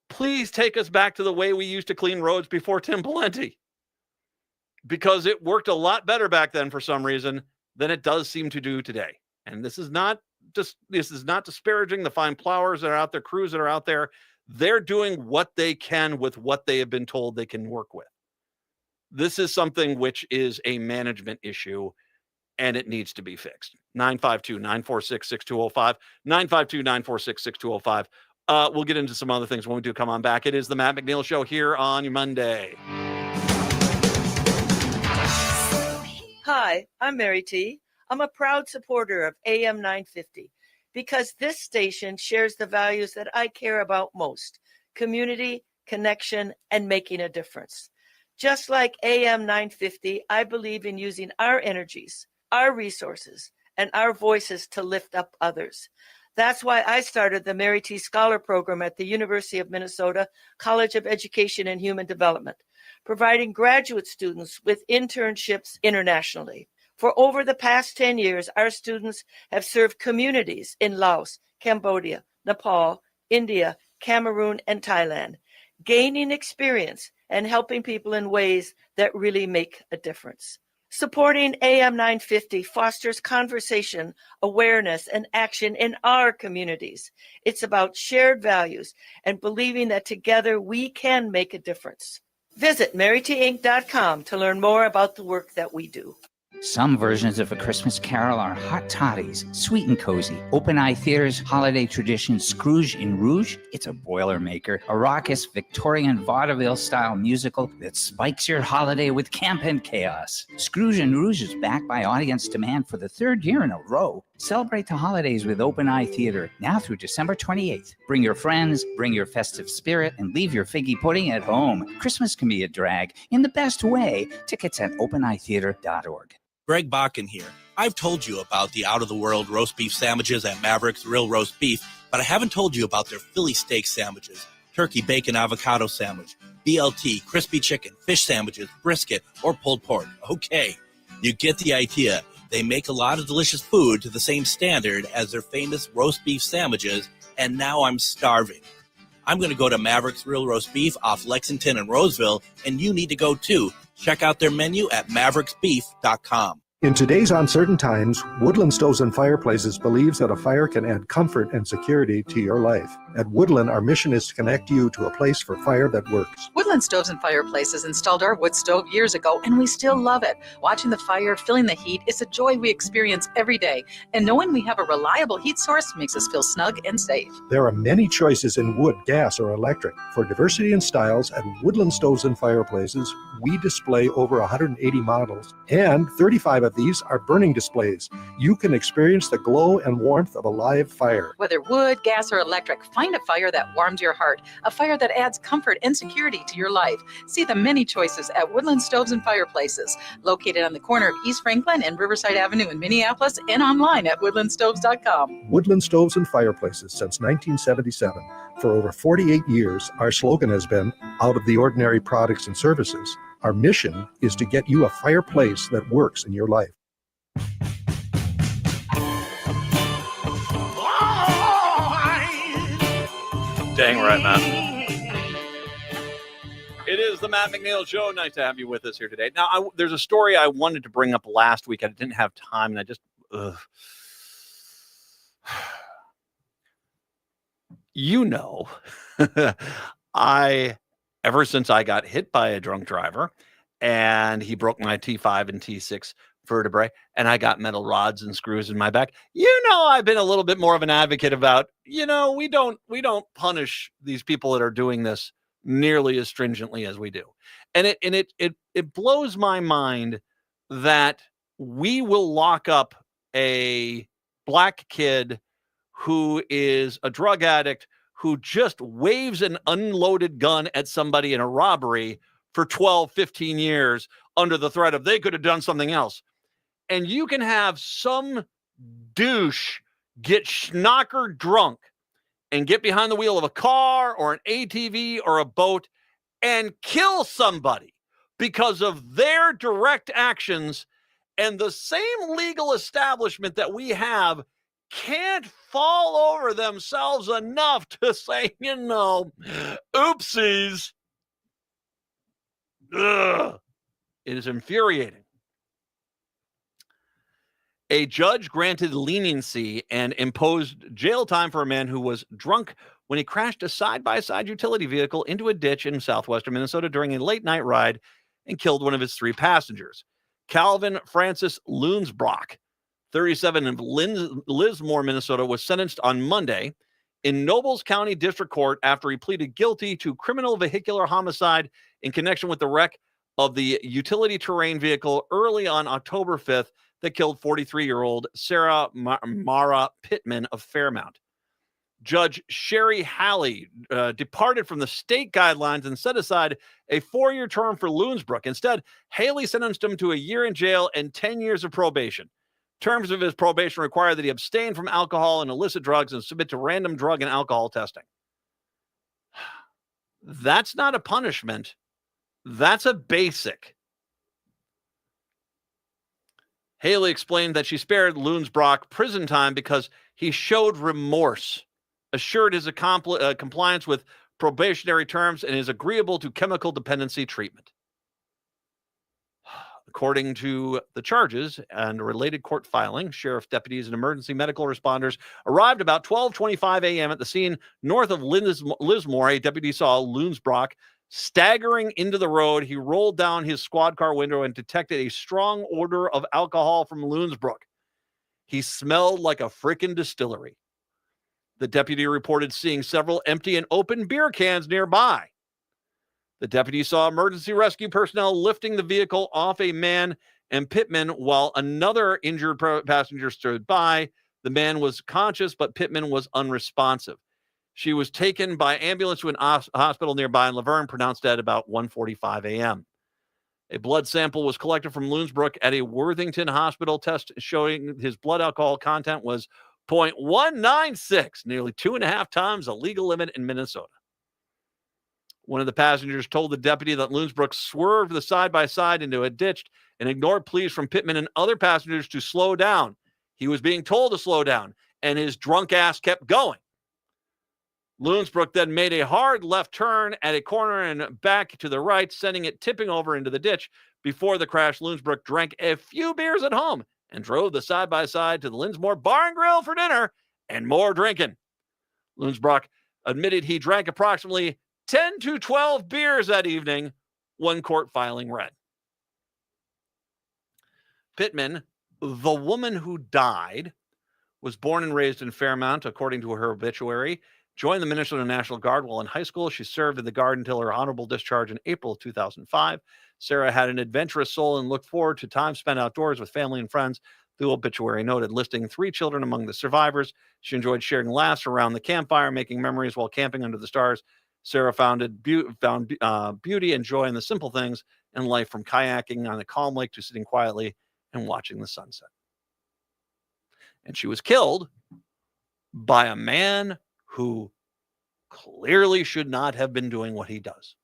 please take us back to the way we used to clean roads before Tim Pawlenty, because it worked a lot better back then for some reason than it does seem to do today. And this is not disparaging the fine plowers that are out there, crews that are out there. They're doing what they can with what they have been told they can work with. This is something which is a management issue, and it needs to be fixed. 952-946-6205, 952-946-6205. We'll get into some other things when we do come on back. It is the Matt McNeil Show here on Monday. Hi, I'm Mary T. I'm a proud supporter of AM 950 because this station shares the values that I care about most: community, connection, and making a difference. Just like AM 950, I believe in using our energies, our resources, and our voices to lift up others. That's why I started the Mary T. Scholar Program at the University of Minnesota College of Education and Human Development, providing graduate students with internships internationally. For over the past 10 years, our students have served communities in Laos, Cambodia, Nepal, India, Cameroon, and Thailand, gaining experience and helping people in ways that really make a difference. Supporting AM 950 fosters conversation, awareness, and action in our communities. It's about shared values and believing that together we can make a difference. Visit MaryTinc.com to learn more about the work that we do. Some versions of A Christmas Carol are hot toddies, sweet and cozy. Open Eye Theater's holiday tradition, Scrooge in Rouge. It's a Boilermaker, a raucous Victorian vaudeville-style musical that spikes your holiday with camp and chaos. Scrooge in Rouge is backed by audience demand for the third year in a row. Celebrate the holidays with Open Eye Theater, now through December 28th. Bring your friends, bring your festive spirit, and leave your figgy pudding at home. Christmas can be a drag in the best way. Tickets at openeyetheater.org. Greg Bakken here. I've told you about the out-of-the-world roast beef sandwiches at Maverick's Real Roast Beef, but I haven't told you about their Philly steak sandwiches, turkey bacon avocado sandwich, BLT, crispy chicken, fish sandwiches, brisket, or pulled pork. Okay, you get the idea. They make a lot of delicious food to the same standard as their famous roast beef sandwiches, and now I'm starving. I'm going to go to Maverick's Real Roast Beef off Lexington and Roseville, and you need to go too. Check out their menu at mavericksbeef.com. In today's uncertain times, Woodland Stoves and Fireplaces believes that a fire can add comfort and security to your life. At Woodland, our mission is to connect you to a place for fire that works. Woodland Stoves and Fireplaces installed our wood stove years ago, and we still love it. Watching the fire, feeling the heat is a joy we experience every day. And knowing we have a reliable heat source makes us feel snug and safe. There are many choices in wood, gas, or electric. For diversity and styles, at Woodland Stoves and Fireplaces, we display over 180 models, and 35 of these are burning displays. You can experience the glow and warmth of a live fire. Whether wood, gas, or electric, find a fire that warms your heart, a fire that adds comfort and security to your your life. See the many choices at Woodland Stoves and Fireplaces, located on the corner of East Franklin and Riverside Avenue in Minneapolis, and online at woodlandstoves.com. Woodland Stoves and Fireplaces since 1977. For over 48 years, our slogan has been out of the ordinary products and services. Our mission is to get you a fireplace that works in your life. Dang right, Matt. It is the Matt McNeil Show. Nice to have you with us here today. Now, there's a story I wanted to bring up last week. I didn't have time, and I just... You know, ever since I got hit by a drunk driver, and he broke my T5 and T6 vertebrae, and I got metal rods and screws in my back. I've been a little bit more of an advocate about, we don't punish these people that are doing this nearly as stringently as we do. And it blows my mind that we will lock up a black kid who is a drug addict who just waves an unloaded gun at somebody in a robbery for 12, 15 years under the threat of they could have done something else. And you can have some douche get schnockered drunk and get behind the wheel of a car or an ATV or a boat and kill somebody because of their direct actions. And the same legal establishment that we have can't fall over themselves enough to say, oopsies. Ugh. It is infuriating. A judge granted leniency and imposed jail time for a man who was drunk when he crashed a side-by-side utility vehicle into a ditch in southwestern Minnesota during a late-night ride and killed one of his 3 passengers. Calvin Francis Loonsbrock, 37, of Lismore, Minnesota, was sentenced on Monday in Nobles County District Court after he pleaded guilty to criminal vehicular homicide in connection with the wreck of the utility terrain vehicle early on October 5th that killed 43-year-old Sarah Mara Pittman of Fairmount. Judge Sherry Halley departed from the state guidelines and set aside a 4-year term for Loonsbrook. Instead, Haley sentenced him to a year in jail and 10 years of probation. Terms of his probation require that he abstain from alcohol and illicit drugs and submit to random drug and alcohol testing. That's not a punishment. That's a basic. Haley explained that she spared Loonsbrock prison time because he showed remorse, assured his compliance with probationary terms, and is agreeable to chemical dependency treatment. According to the charges and a related court filing, sheriff deputies and emergency medical responders arrived about 12:25 a.m. at the scene north of Lismore. A deputy saw Loonsbrock staggering into the road. He rolled down his squad car window and detected a strong odor of alcohol from Loonsbrook. He smelled like a frickin' distillery. The deputy reported seeing several empty and open beer cans nearby. The deputy saw emergency rescue personnel lifting the vehicle off a man and Pittman while another injured passenger stood by. The man was conscious, but Pittman was unresponsive. She was taken by ambulance to a hospital nearby in Laverne, pronounced dead about 1:45 a.m. A blood sample was collected from Loonsbrook at a Worthington hospital. Test showing his blood alcohol content was 0.196, nearly 2.5 times the legal limit in Minnesota. One of the passengers told the deputy that Loonsbrook swerved the side-by-side into a ditch and ignored pleas from Pittman and other passengers to slow down. He was being told to slow down, and his drunk ass kept going. Loonsbrook then made a hard left turn at a corner and back to the right, sending it tipping over into the ditch. Before the crash, Loonsbrook drank a few beers at home and drove the side-by-side to the Lismore Bar and Grill for dinner and more drinking. Loonsbrook admitted he drank approximately 10 to 12 beers that evening, one court filing read. Pittman, the woman who died, was born and raised in Fairmount, according to her obituary. Joined the Minnesota National Guard while in high school. She served in the Guard until her honorable discharge in April of 2005. Sarah had an adventurous soul and looked forward to time spent outdoors with family and friends. The obituary noted, listing 3 children among the survivors. She enjoyed sharing laughs around the campfire, making memories while camping under the stars. Sarah found beauty and joy in the simple things in life, from kayaking on a calm lake to sitting quietly and watching the sunset. And she was killed by a man who clearly should not have been doing what he does.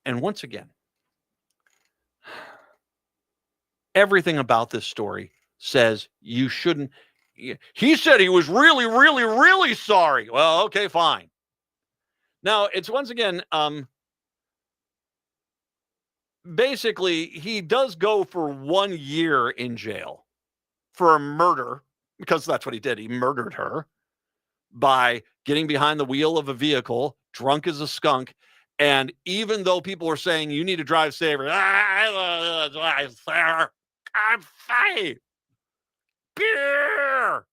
And once again, everything about this story says you shouldn't. He said he was really, really, really sorry. Well, okay, fine. Now, it's once again, basically, he does go for 1 year in jail for a murder, because that's what he did. He murdered her by getting behind the wheel of a vehicle, drunk as a skunk. And even though people were saying, you need to drive safer, I'm fine. Beer.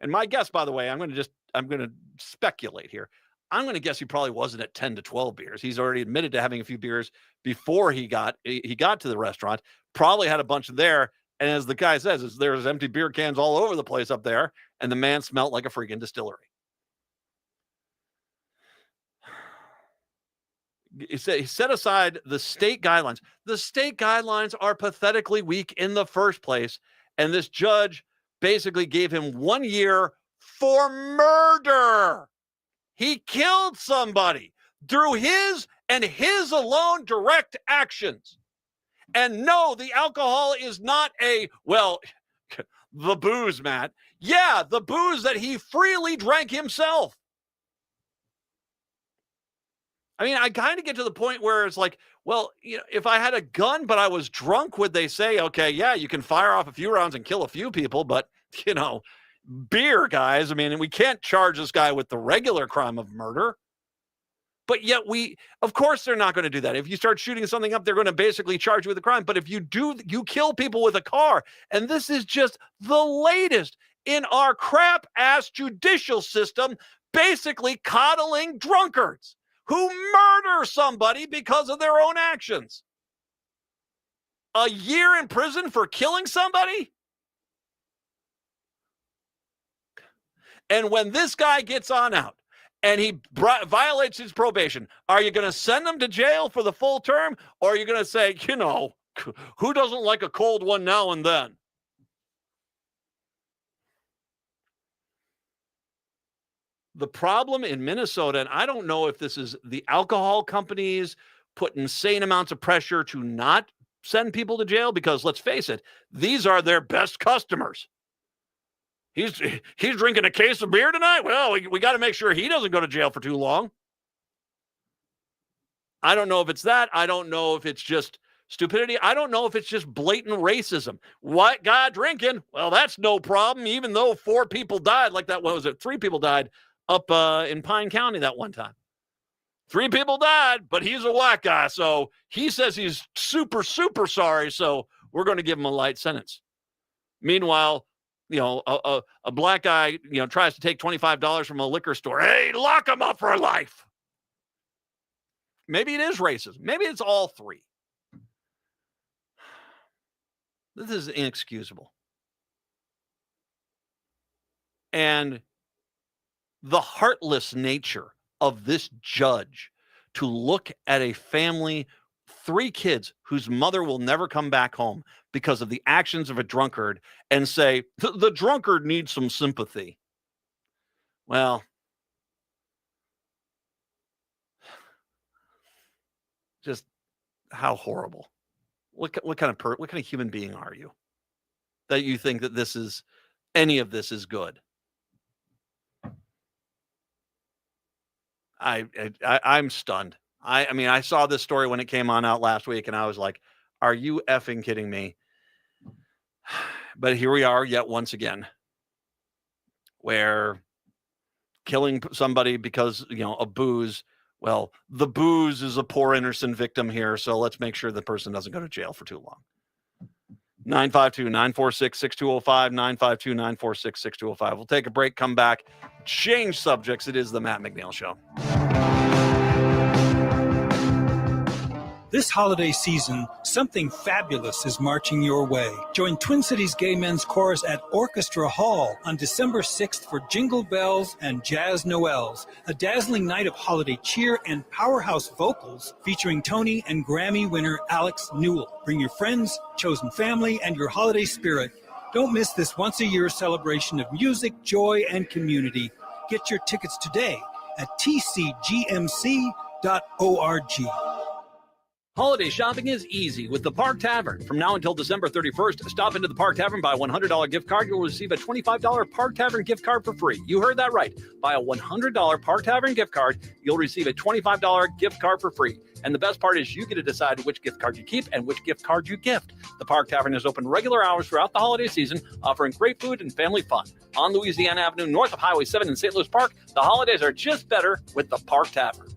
And my guess, by the way, I'm going to speculate here. I'm going to guess he probably wasn't at 10 to 12 beers. He's already admitted to having a few beers before he got to the restaurant, probably had a bunch there. And as the guy says, there's empty beer cans all over the place up there. And the man smelled like a freaking distillery. He set aside the state guidelines. The state guidelines are pathetically weak in the first place. And this judge basically gave him 1 year for murder. He killed somebody through his and his alone direct actions. And no, the alcohol is not the booze, Matt. Yeah, the booze that he freely drank himself. I mean, I kind of get to the point where it's like, well, if I had a gun, but I was drunk, would they say, okay, yeah, you can fire off a few rounds and kill a few people, but, beer, guys. I mean, we can't charge this guy with the regular crime of murder. But yet of course, they're not going to do that. If you start shooting something up, they're going to basically charge you with a crime. But if you kill people with a car. And this is just the latest in our crap ass judicial system, basically coddling drunkards who murder somebody because of their own actions. A year in prison for killing somebody? And when this guy gets on out and he violates his probation, are you going to send him to jail for the full term? Or are you going to say, who doesn't like a cold one now and then? The problem in Minnesota, and I don't know if this is the alcohol companies put insane amounts of pressure to not send people to jail, because let's face it, these are their best customers. He's drinking a case of beer tonight. Well, we got to make sure he doesn't go to jail for too long. I don't know if it's that. I don't know if it's just stupidity. I don't know if it's just blatant racism. White guy drinking, well, that's no problem, even though 4 people died like that. What was it? 3 people died up in Pine County that one time. 3 people died, but he's a white guy. So he says he's super, super sorry. So we're going to give him a light sentence. Meanwhile, a black guy, tries to take $25 from a liquor store. Hey, lock him up for life. Maybe it is racism. Maybe it's all 3. This is inexcusable. And the heartless nature of this judge to look at a family, 3 kids whose mother will never come back home because of the actions of a drunkard, and say, the drunkard needs some sympathy. Well, just how horrible. What kind of human being are you that you think that any of this is good? I'm stunned. I mean, I saw this story when it came out last week, and I was like, are you effing kidding me? But here we are yet once again, where killing somebody because, of booze. Well, the booze is a poor innocent victim here, so let's make sure the person doesn't go to jail for too long. 952-946-6205, 952-946-6205. We'll take a break, come back, change subjects. It is the Matt McNeil Show. This holiday season, something fabulous is marching your way. Join Twin Cities Gay Men's Chorus at Orchestra Hall on December 6th for Jingle Bells and Jazz Noels, a dazzling night of holiday cheer and powerhouse vocals featuring Tony and Grammy winner Alex Newell. Bring your friends, chosen family, and your holiday spirit. Don't miss this once-a-year celebration of music, joy, and community. Get your tickets today at tcgmc.org. Holiday shopping is easy with the Park Tavern. From now until December 31st, stop into the Park Tavern, buy a $100 gift card, you'll receive a $25 Park Tavern gift card for free. You heard that right. Buy a $100 Park Tavern gift card, you'll receive a $25 gift card for free. And the best part is you get to decide which gift card you keep and which gift card you gift. The Park Tavern is open regular hours throughout the holiday season, offering great food and family fun. On Louisiana Avenue, north of Highway 7 in St. Louis Park, the holidays are just better with the Park Tavern.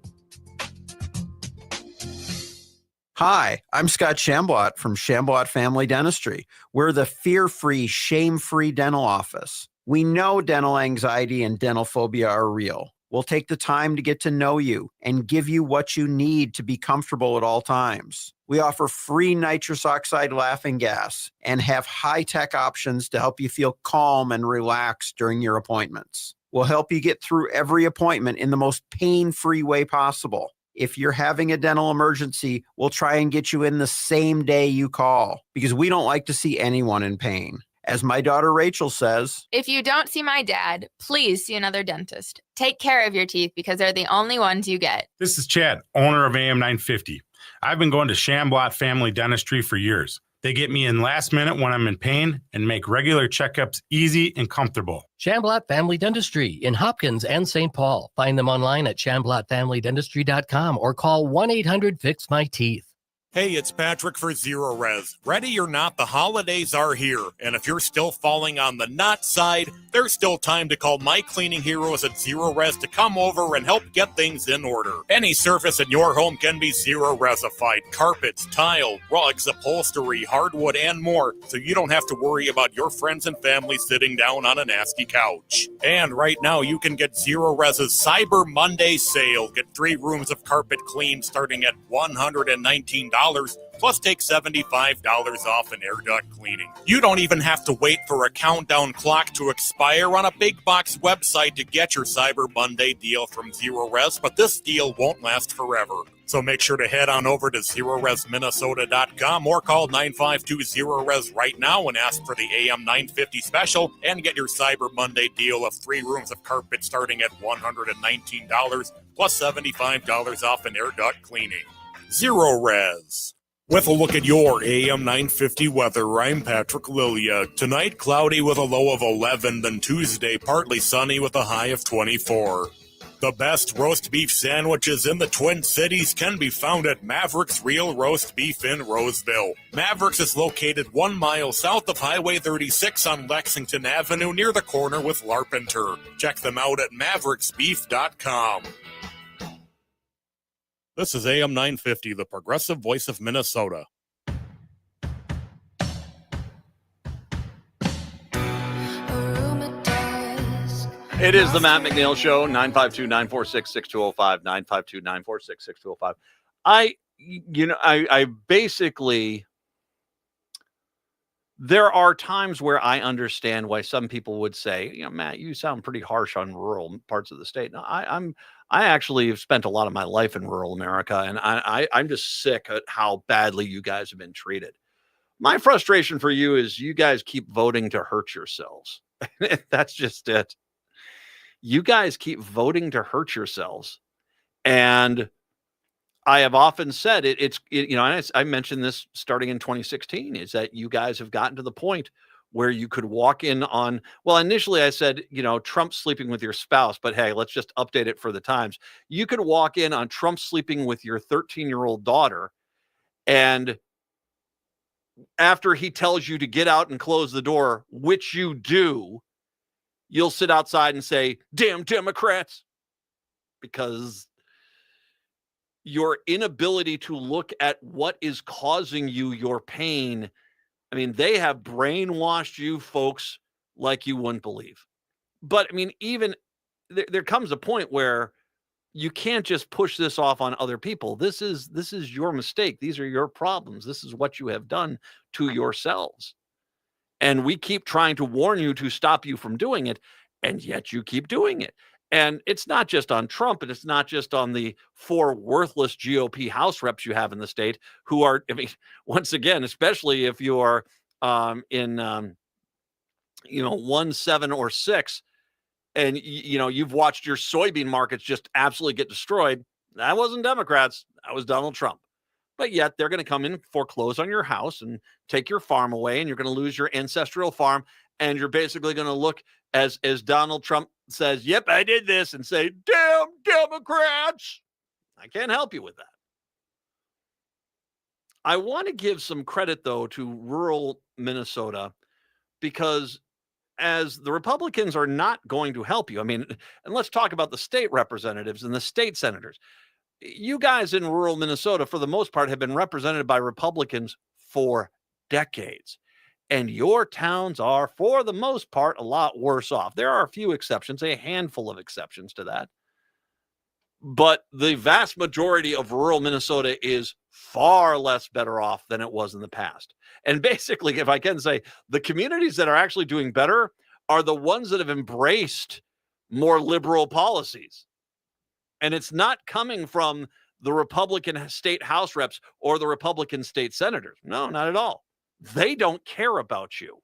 Hi, I'm Scott Shambot from Shambot Family Dentistry. We're the fear-free, shame-free dental office. We know dental anxiety and dental phobia are real. We'll take the time to get to know you and give you what you need to be comfortable at all times. We offer free nitrous oxide laughing gas and have high-tech options to help you feel calm and relaxed during your appointments. We'll help you get through every appointment in the most pain-free way possible. If you're having a dental emergency, we'll try and get you in the same day you call because we don't like to see anyone in pain. As my daughter Rachel says, if you don't see my dad, please see another dentist. Take care of your teeth because they're the only ones you get. This is Chad, owner of AM 950. I've been going to Shambot Family Dentistry for years. They get me in last minute when I'm in pain and make regular checkups easy and comfortable. Shamblat Family Dentistry in Hopkins and St. Paul. Find them online at shamblatfamilydentistry.com or call 1-800-FIX-MY-TEETH. Hey, it's Patrick for Zero Res. Ready or not, the holidays are here. And if you're still falling on the not side, there's still time to call my cleaning heroes at Zero Res to come over and help get things in order. Any surface in your home can be Zero Resified. Carpets, tile, rugs, upholstery, hardwood, and more. So you don't have to worry about your friends and family sitting down on a nasty couch. And right now, you can get Zero Res's Cyber Monday sale. Get 3 rooms of carpet cleaned starting at $119. Plus take $75 off an air duct cleaning. You don't even have to wait for a countdown clock to expire on a big box website to get your Cyber Monday deal from Zero Res, but this deal won't last forever. So make sure to head on over to ZeroResMinnesota.com or call 952-ZERO-RES right now and ask for the AM 950 special and get your Cyber Monday deal of 3 rooms of carpet starting at $119 plus $75 off an air duct cleaning. Zero Res. With a look at your AM 950 weather, I'm Patrick Lilia. Tonight, cloudy with a low of 11, then Tuesday, partly sunny with a high of 24. The best roast beef sandwiches in the Twin Cities can be found at Maverick's Real Roast Beef in Roseville. Maverick's is located 1 mile south of Highway 36 on Lexington Avenue near the corner with Larpenteur. Check them out at mavericksbeef.com. This is AM 950, the progressive voice of Minnesota. It is the Matt McNeil Show, 952-946-6205, 952-946-6205. I basically, there are times where I understand why some people would say, Matt, you sound pretty harsh on rural parts of the state. No, I actually have spent a lot of my life in rural America, and I'm just sick at how badly you guys have been treated. My frustration for you is you guys keep voting to hurt yourselves. That's just it. You guys keep voting to hurt yourselves. And I have often said I mentioned this starting in 2016, is that you guys have gotten to the point where you could walk in on, well, initially I said, Trump sleeping with your spouse, but hey, let's just update it for the times. You could walk in on Trump sleeping with your 13-year-old daughter, and after he tells you to get out and close the door, which you do, you'll sit outside and say, damn Democrats, because your inability to look at what is causing you your pain. I mean, they have brainwashed you folks like you wouldn't believe. But I mean, even there comes a point where you can't just push this off on other people. This is your mistake. These are your problems. This is what you have done to yourselves. And we keep trying to warn you to stop you from doing it, and yet you keep doing it. And it's not just on Trump, and it's not just on the 4 worthless GOP House reps you have in the state who are, I mean, once again, especially if you are in 1, 7, or 6, and you've watched your soybean markets just absolutely get destroyed. That wasn't Democrats. That was Donald Trump. But yet they're going to come in, foreclose on your house and take your farm away, and you're going to lose your ancestral farm. And you're basically going to look as Donald Trump says, yep, I did this, and say, damn Democrats. I can't help you with that. I want to give some credit, though, to rural Minnesota, because as the Republicans are not going to help you. I mean, and let's talk about the state representatives and the state senators. You guys in rural Minnesota, for the most part, have been represented by Republicans for decades. And your towns are, for the most part, a lot worse off. There are a few exceptions, a handful of exceptions to that. But the vast majority of rural Minnesota is far less better off than it was in the past. And basically, if I can say, the communities that are actually doing better are the ones that have embraced more liberal policies. And it's not coming from the Republican state House reps or the Republican state senators. No, not at all. They don't care about you,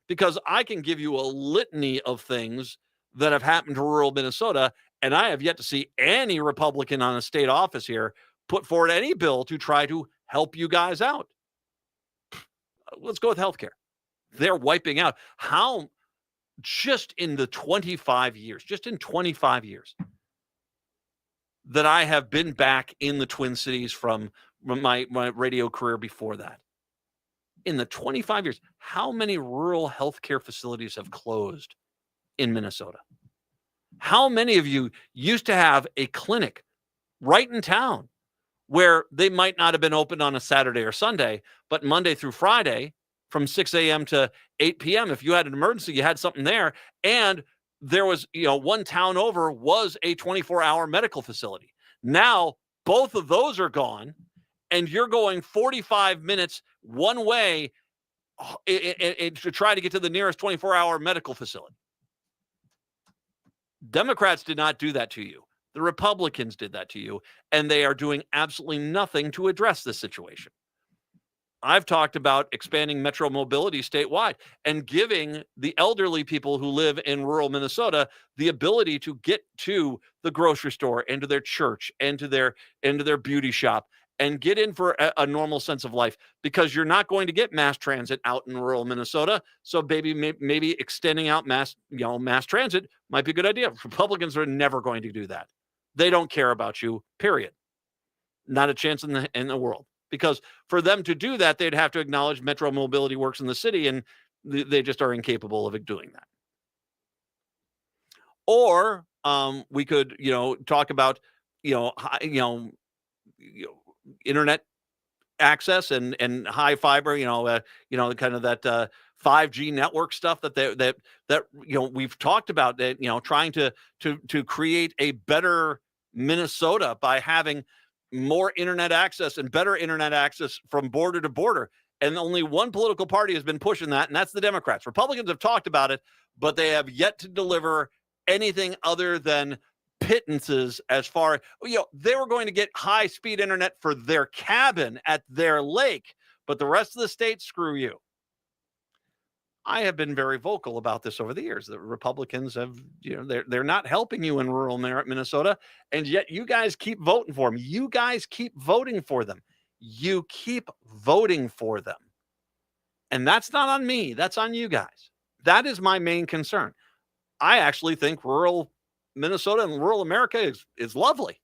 because I can give you a litany of things that have happened to rural Minnesota, and I have yet to see any Republican on a state office here put forward any bill to try to help you guys out. Let's go with healthcare. They're wiping out. How, just in 25 years that I have been back in the Twin Cities from my radio career before that. In the 25 years, how many rural healthcare facilities have closed in Minnesota? How many of you used to have a clinic right in town where they might not have been open on a Saturday or Sunday, but Monday through Friday from 6 a.m. to 8 p.m., if you had an emergency, you had something there, and there was, one town over was a 24-hour medical facility. Now, both of those are gone, and you're going 45 minutes one way to try to get to the nearest 24-hour medical facility. Democrats did not do that to you. The Republicans did that to you, and they are doing absolutely nothing to address this situation. I've talked about expanding metro mobility statewide and giving the elderly people who live in rural Minnesota the ability to get to the grocery store and to their church and to their beauty shop and get in for a normal sense of life, because you're not going to get mass transit out in rural Minnesota. So maybe extending out mass transit might be a good idea. Republicans are never going to do that. They don't care about you, period. Not a chance in the world. Because for them to do that, they'd have to acknowledge metro mobility works in the city, and they just are incapable of doing that. Or we could, talk about, internet access and high fiber, kind of that 5G network stuff that we've talked about, that trying to create a better Minnesota by having more internet access and better internet access from border to border. And only one political party has been pushing that, and that's the Democrats. Republicans have talked about it, but they have yet to deliver anything other than pittances as far, they were going to get high-speed internet for their cabin at their lake, but the rest of the state, screw you. I have been very vocal about this over the years. The Republicans have, they're not helping you in rural Minnesota, and yet you guys keep voting for them. You guys keep voting for them. You keep voting for them. And that's not on me. That's on you guys. That is my main concern. I actually think rural Minnesota and rural America is lovely.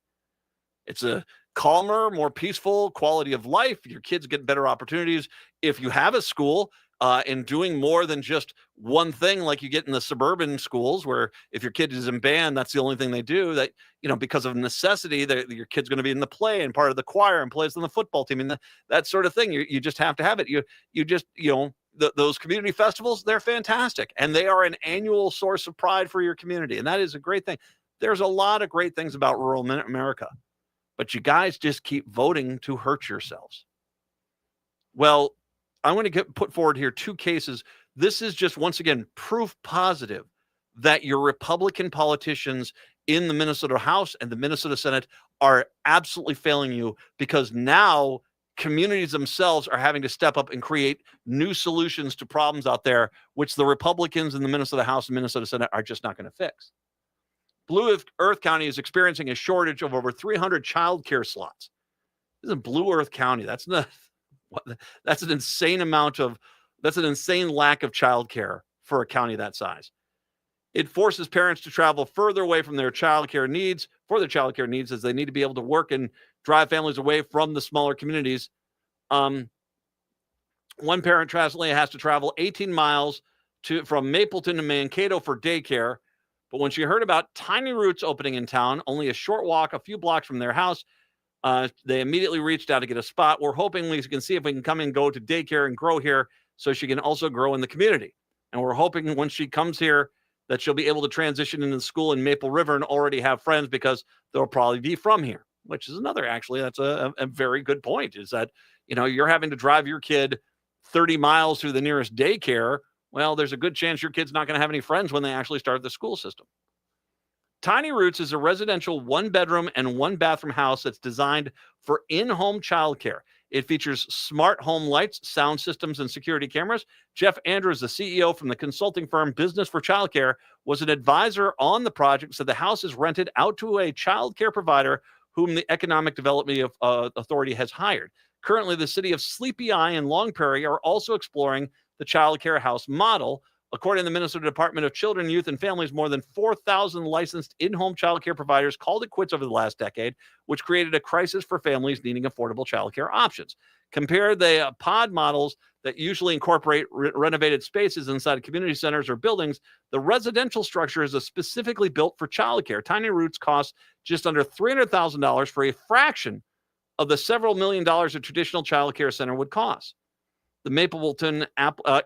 It's a calmer, more peaceful quality of life. Your kids get better opportunities. If you have a school, and doing more than just one thing like you get in the suburban schools, where if your kid is in band, that's the only thing they do, that, because of necessity, your kid's going to be in the play and part of the choir and plays on the football team and that sort of thing. You just have to have it. You just, those community festivals, they're fantastic. And they are an annual source of pride for your community. And that is a great thing. There's a lot of great things about rural America, but you guys just keep voting to hurt yourselves. Well, I'm going to put forward here 2 cases. This is just, once again, proof positive that your Republican politicians in the Minnesota House and the Minnesota Senate are absolutely failing you, because now communities themselves are having to step up and create new solutions to problems out there, which the Republicans in the Minnesota House and Minnesota Senate are just not going to fix. Blue Earth County is experiencing a shortage of over 300 child care slots. This is Blue Earth County. That's an insane lack of child care for a county that size. It forces parents to travel further away from their child care needs, as they need to be able to work and drive families away from the smaller communities. One parent presently has to travel 18 miles from Mapleton to Mankato for daycare. But when she heard about Tiny Roots opening in town, only a short walk, a few blocks from their house, they immediately reached out to get a spot. We're hoping we can see if we can come and go to daycare and grow here so she can also grow in the community. And we're hoping when she comes here that she'll be able to transition into the school in Maple River and already have friends, because they'll probably be from here, which is another, actually, that's a very good point, is that, you're having to drive your kid 30 miles to the nearest daycare. Well, there's a good chance your kid's not going to have any friends when they actually start the school system. Tiny Roots is a residential 1-bedroom and 1-bathroom house that's designed for in-home childcare. It features smart home lights, sound systems, and security cameras. Jeff Andrews, the CEO from the consulting firm Business for Childcare, was an advisor on the project, said the house is rented out to a childcare provider whom the Economic Development Authority has hired. Currently, the city of Sleepy Eye and Long Prairie are also exploring the childcare house model. According to the Minnesota Department of Children, Youth, and Families, more than 4,000 licensed in-home childcare providers called it quits over the last decade, which created a crisis for families needing affordable childcare options. Compare the pod models that usually incorporate renovated spaces inside community centers or buildings. The residential structure is specifically built for childcare. Tiny Roots costs just under $300,000 for a fraction of the several $million a traditional childcare center would cost. The Mapleton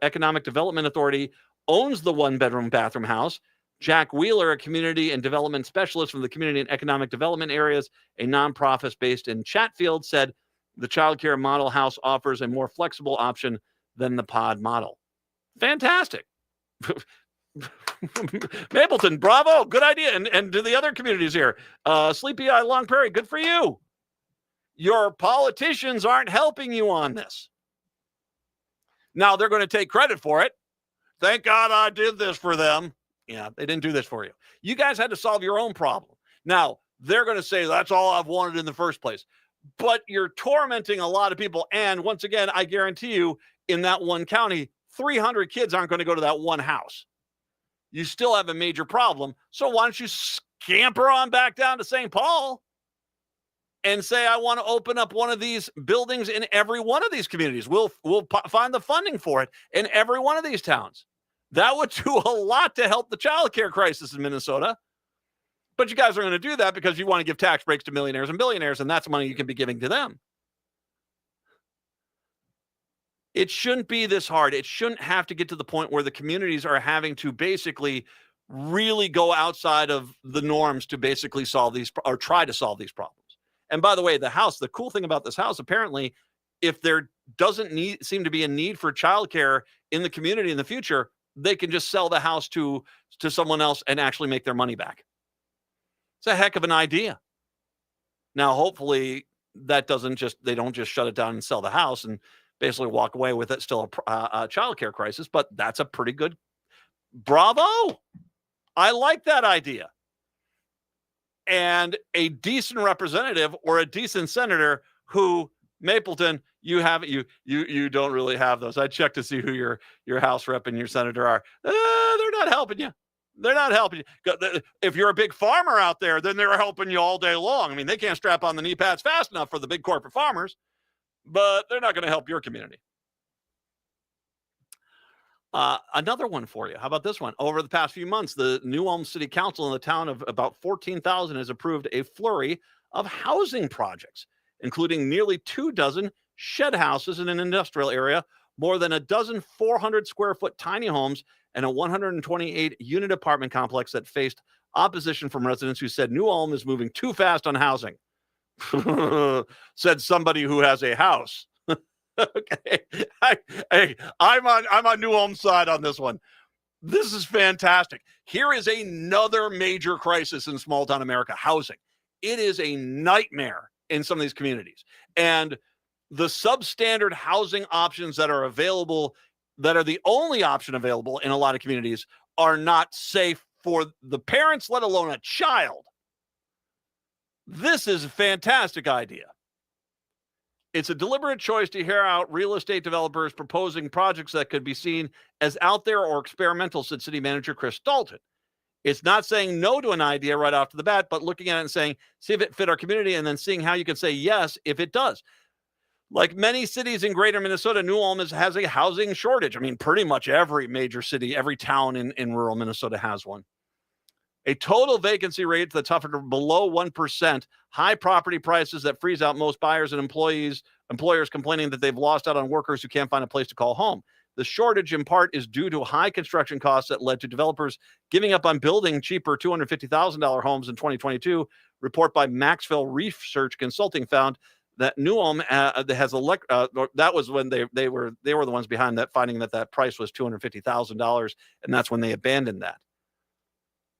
Economic Development Authority owns the 1-bedroom bathroom house. Jack Wheeler, a community and development specialist from the Community and Economic Development Areas, a nonprofit based in Chatfield, said the childcare model house offers a more flexible option than the pod model. Fantastic. Mapleton, bravo, good idea. And to the other communities here, Sleepy Eye, Long Prairie, good for you. Your politicians aren't helping you on this. Now they're going to take credit for it. Thank God I did this for them. Yeah, they didn't do this for you. You guys had to solve your own problem. Now, they're going to say, that's all I've wanted in the first place. But you're tormenting a lot of people. And once again, I guarantee you, in that one county, 300 kids aren't going to go to that one house. You still have a major problem. So why don't you scamper on back down to St. Paul and say, I want to open up one of these buildings in every one of these communities. We'll find the funding for it in every one of these towns. That would do a lot to help the child care crisis in Minnesota. But you guys are going to do that because you want to give tax breaks to millionaires and billionaires, and that's money you can be giving to them. It shouldn't be this hard. It shouldn't have to get to the point where the communities are having to basically really go outside of the norms to basically solve these, or try to solve these problems. And by the way, the house, the cool thing about this house, apparently, if there doesn't seem to be a need for childcare in the community in the future, they can just sell the house to someone else and actually make their money back. It's a heck of an idea. Now, hopefully they don't just shut it down and sell the house and basically walk away with it still a childcare crisis, but that's a pretty good, bravo. I like that idea. And a decent representative or a decent senator who, Mapleton, you don't really have those. I checked to see who your House rep and your senator are. They're not helping you. They're not helping you. If you're a big farmer out there, then they're helping you all day long. I mean, they can't strap on the knee pads fast enough for the big corporate farmers, but they're not going to help your community. Another one for you. How about this one? Over the past few months, the New Ulm City Council in the town of about 14,000 has approved a flurry of housing projects, including nearly 24 shed houses in an industrial area, more than a dozen 400 square foot tiny homes, and a 128 unit apartment complex that faced opposition from residents who said New Ulm is moving too fast on housing. Said somebody who has a house. Okay, I'm on New Ulm's side on this one. This is fantastic. Here is another major crisis in small town America: housing. It is a nightmare in some of these communities, and the substandard housing options that are available, that are the only option available in a lot of communities, are not safe for the parents, let alone a child. This is a fantastic idea. It's a deliberate choice to hear out real estate developers proposing projects that could be seen as out there or experimental, said city manager Chris Dalton. It's not saying no to an idea right off the bat, but looking at it and saying, see if it fit our community, and then seeing how you can say yes if it does. Like many cities in greater Minnesota, New Ulm has a housing shortage. I mean, pretty much every major city, every town in rural Minnesota has one. A total vacancy rate that's hovered below 1%, high property prices that freeze out most buyers, and employers complaining that they've lost out on workers who can't find a place to call home. The shortage, in part, is due to high construction costs that led to developers giving up on building cheaper $250,000 homes in 2022. Report by Maxwell Research Consulting found that New Ulm that was when they were the ones behind that, finding that price was $250,000, and that's when they abandoned that.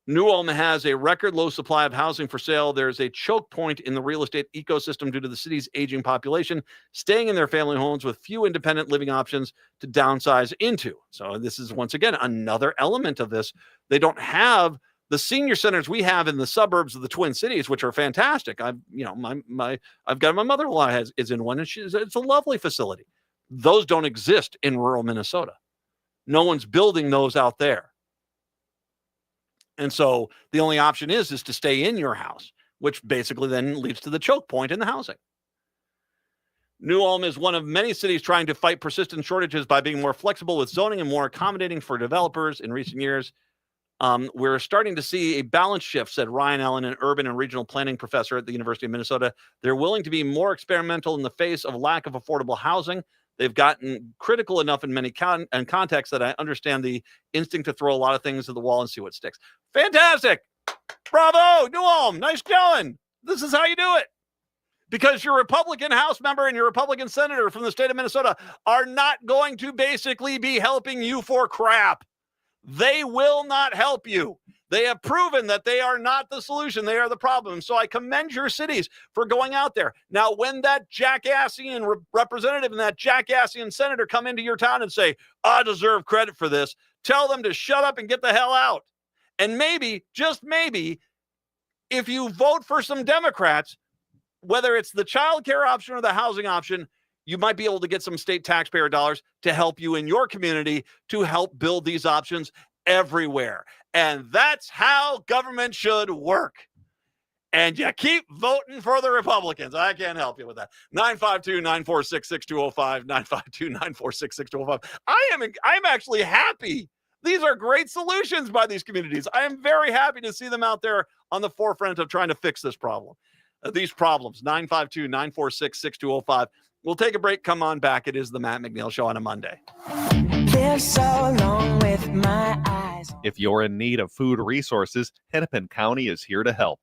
New Ulm has a record low supply of housing for sale. There's a choke point in the real estate ecosystem due to the city's aging population staying in their family homes with few independent living options to downsize into. So this is, once again, another element of this. They don't have the senior centers we have in the suburbs of the Twin Cities, which are fantastic. I've got my mother-in-law is in one, and it's a lovely facility. Those don't exist in rural Minnesota. No one's building those out there. And so the only option is to stay in your house, which basically then leads to the choke point in the housing. New Ulm is one of many cities trying to fight persistent shortages by being more flexible with zoning and more accommodating for developers. In recent years, we're starting to see a balance shift, said Ryan Allen, an urban and regional planning professor at the University of Minnesota. They're willing to be more experimental in the face of lack of affordable housing. They've gotten critical enough in many contexts that I understand the instinct to throw a lot of things at the wall and see what sticks. Fantastic. Bravo, New Ulm. Nice going. This is how you do it. Because your Republican House member and your Republican senator from the state of Minnesota are not going to basically be helping you for crap. They will not help you. They have proven that they are not the solution. They are the problem. So I commend your cities for going out there. Now, when that jackassian representative and that jackassian senator come into your town and say, I deserve credit for this, tell them to shut up and get the hell out. And maybe, just maybe, if you vote for some Democrats, whether it's the child care option or the housing option, you might be able to get some state taxpayer dollars to help you in your community to help build these options everywhere. And that's how government should work. And you keep voting for the Republicans. I can't help you with that. 952-946-6205, 952-946-6205. I'm actually happy. These are great solutions by these communities. I am very happy to see them out there on the forefront of trying to fix this problem. These problems, 952-946-6205. We'll take a break. Come on back. It is the Matt McNeil Show on a Monday. Live so long with my eyes. If you're in need of food resources, Hennepin County is here to help.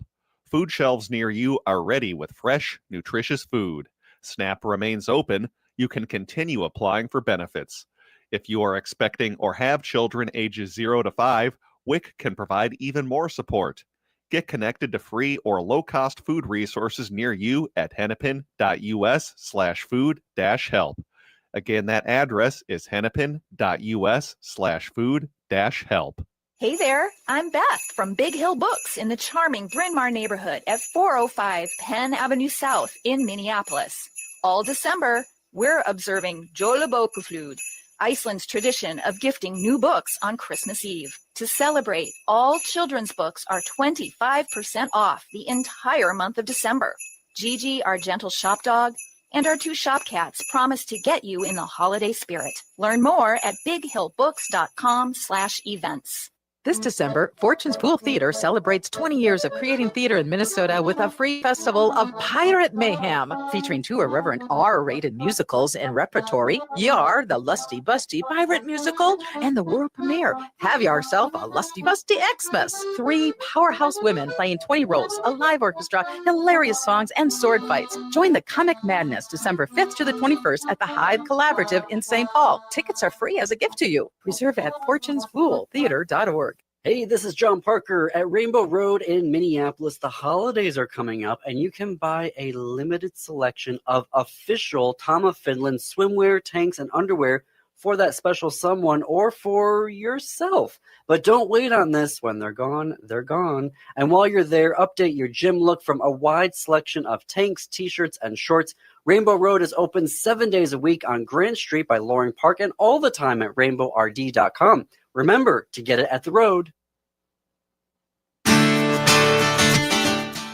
Food shelves near you are ready with fresh, nutritious food. SNAP remains open. You can continue applying for benefits. If you are expecting or have children ages 0 to 5, WIC can provide even more support. Get connected to free or low-cost food resources near you at hennepin.us/food-help. Again, that address is hennepin.us/food-help. Hey there, I'm Beth from Big Hill Books in the charming Bryn Mawr neighborhood at 405 Penn Avenue South in Minneapolis. All December, we're observing Jólabókaflóð, Iceland's tradition of gifting new books on Christmas Eve. To celebrate, all children's books are 25% off the entire month of December. Gigi, our gentle shop dog, and our 2 shop cats promise to get you in the holiday spirit. Learn more at bighillbooks.com/events. This December, Fortune's Pool Theater celebrates 20 years of creating theater in Minnesota with a free festival of Pirate Mayhem, featuring two irreverent R-rated musicals in repertory, Yar, the Lusty Busty Pirate Musical, and the world premiere, Have Yourself a Lusty Busty Xmas. 3 powerhouse women playing 20 roles, a live orchestra, hilarious songs, and sword fights. Join the Comic Madness December 5th to the 21st at the Hive Collaborative in St. Paul. Tickets are free as a gift to you. Reserve at fortunespooltheater.org. Hey, this is John Parker at Rainbow Road in Minneapolis. The holidays are coming up, and you can buy a limited selection of official Tom of Finland swimwear, tanks, and underwear for that special someone or for yourself. But don't wait on this. When they're gone, they're gone. And while you're there, update your gym look from a wide selection of tanks, t-shirts, and shorts. Rainbow Road is open 7 days a week on Grant Street by Loring Park and all the time at rainbowrd.com. Remember to get it at the road.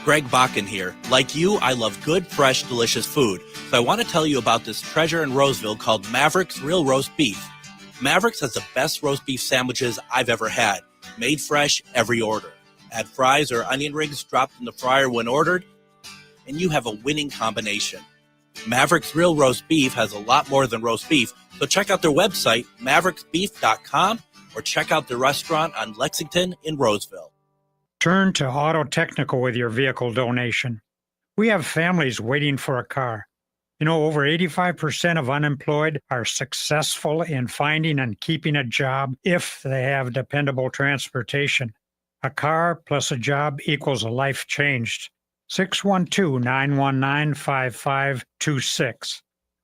Greg Bakken here. Like you, I love good, fresh, delicious food. So I want to tell you about this treasure in Roseville called Maverick's Real Roast Beef. Maverick's has the best roast beef sandwiches I've ever had. Made fresh every order. Add fries or onion rings dropped in the fryer when ordered, and you have a winning combination. Maverick's Real Roast Beef has a lot more than roast beef, so check out their website, mavericksbeef.com, or check out their restaurant on Lexington in Roseville. Turn to Auto Technical with your vehicle donation. We have families waiting for a car. You know, over 85% of unemployed are successful in finding and keeping a job if they have dependable transportation. A car plus a job equals a life changed. 612-919-5526.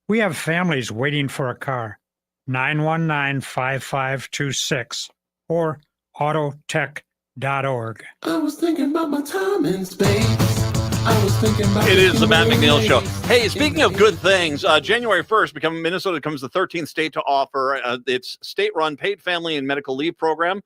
We have families waiting for a car. 919-5526 or autotech.org. I was thinking about my time in space. I was thinking about It is the Matt McNeil Show. Hey, speaking of good things, January 1st, Minnesota becomes the 13th state to offer its state-run paid family and medical leave program.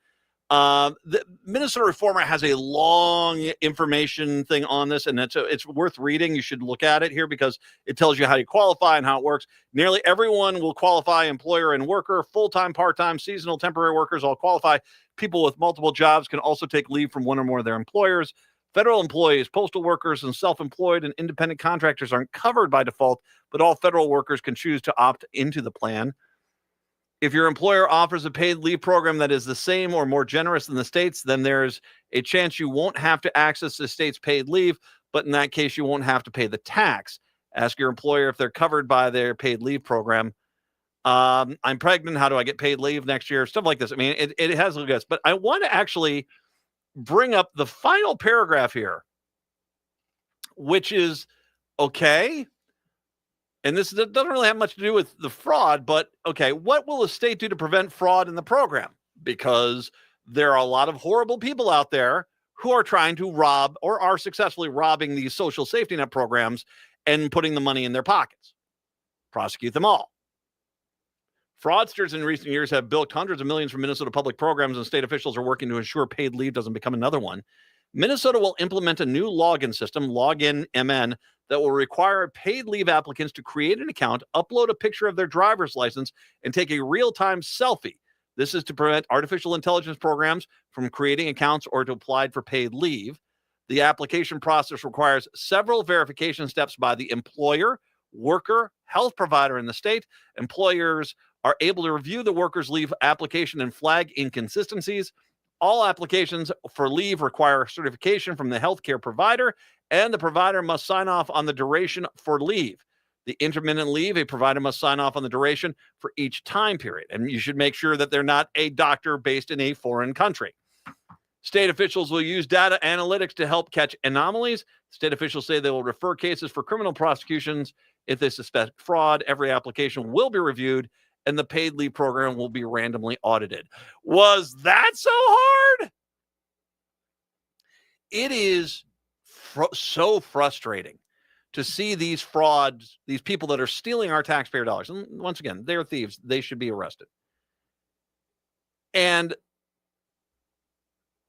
The Minnesota Reformer has a long information thing on this, and it's worth reading. You should look at it here because it tells you how you qualify and how it works. Nearly everyone will qualify, employer and worker, full-time, part-time, seasonal, temporary workers all qualify. People with multiple jobs can also take leave from one or more of their employers. Federal employees, postal workers, and self-employed and independent contractors aren't covered by default, but all federal workers can choose to opt into the plan. If your employer offers a paid leave program that is the same or more generous than the state's, then there's a chance you won't have to access the state's paid leave, but in that case, you won't have to pay the tax. Ask your employer if they're covered by their paid leave program. I'm pregnant. How do I get paid leave next year? Stuff like this. I mean, it has a guess, but I want to actually bring up the final paragraph here, which is okay. And this doesn't really have much to do with the fraud, but okay, what will the state do to prevent fraud in the program? Because there are a lot of horrible people out there who are trying to rob or are successfully robbing these social safety net programs and putting the money in their pockets. Prosecute them all. Fraudsters in recent years have bilked hundreds of millions from Minnesota public programs, and state officials are working to ensure paid leave doesn't become another one. Minnesota will implement a new login system, Login MN, that will require paid leave applicants to create an account, upload a picture of their driver's license, and take a real-time selfie. This is to prevent artificial intelligence programs from creating accounts or to apply for paid leave. The application process requires several verification steps by the employer, worker, health provider in the state. Employers are able to review the worker's leave application and flag inconsistencies. All applications for leave require certification from the healthcare provider, and the provider must sign off on the duration for leave. The intermittent leave, a provider must sign off on the duration for each time period. And you should make sure that they're not a doctor based in a foreign country. State officials will use data analytics to help catch anomalies. State officials say they will refer cases for criminal prosecutions if they suspect fraud. Every application will be reviewed, and the paid leave program will be randomly audited. Was that so hard? It is so frustrating to see these frauds, these people that are stealing our taxpayer dollars. And once again, they're thieves. They should be arrested. And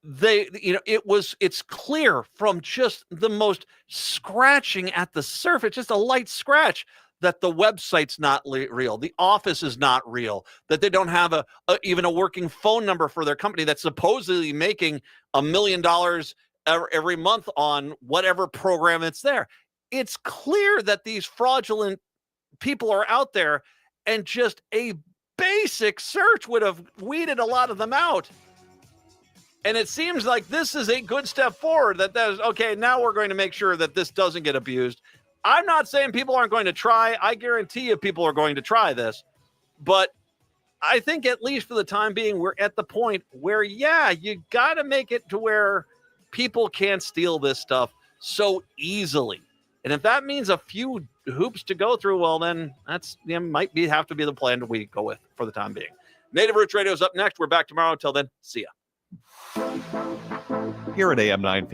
it's clear from just the most scratching at the surface, just a light scratch, that the website's not real, the office is not real, that they don't have even a working phone number for their company that's supposedly making $1 million every month on whatever program it's there. It's clear that these fraudulent people are out there, and just a basic search would have weeded a lot of them out. And it seems like this is a good step forward, that okay, now we're going to make sure that this doesn't get abused. I'm not saying people aren't going to try. I guarantee you people are going to try this. But I think at least for the time being, we're at the point where, yeah, you got to make it to where people can't steal this stuff so easily. And if that means a few hoops to go through, well, then might have to be the plan we go with for the time being. Native Roots Radio is up next. We're back tomorrow. Until then, see ya. Here at AM 950.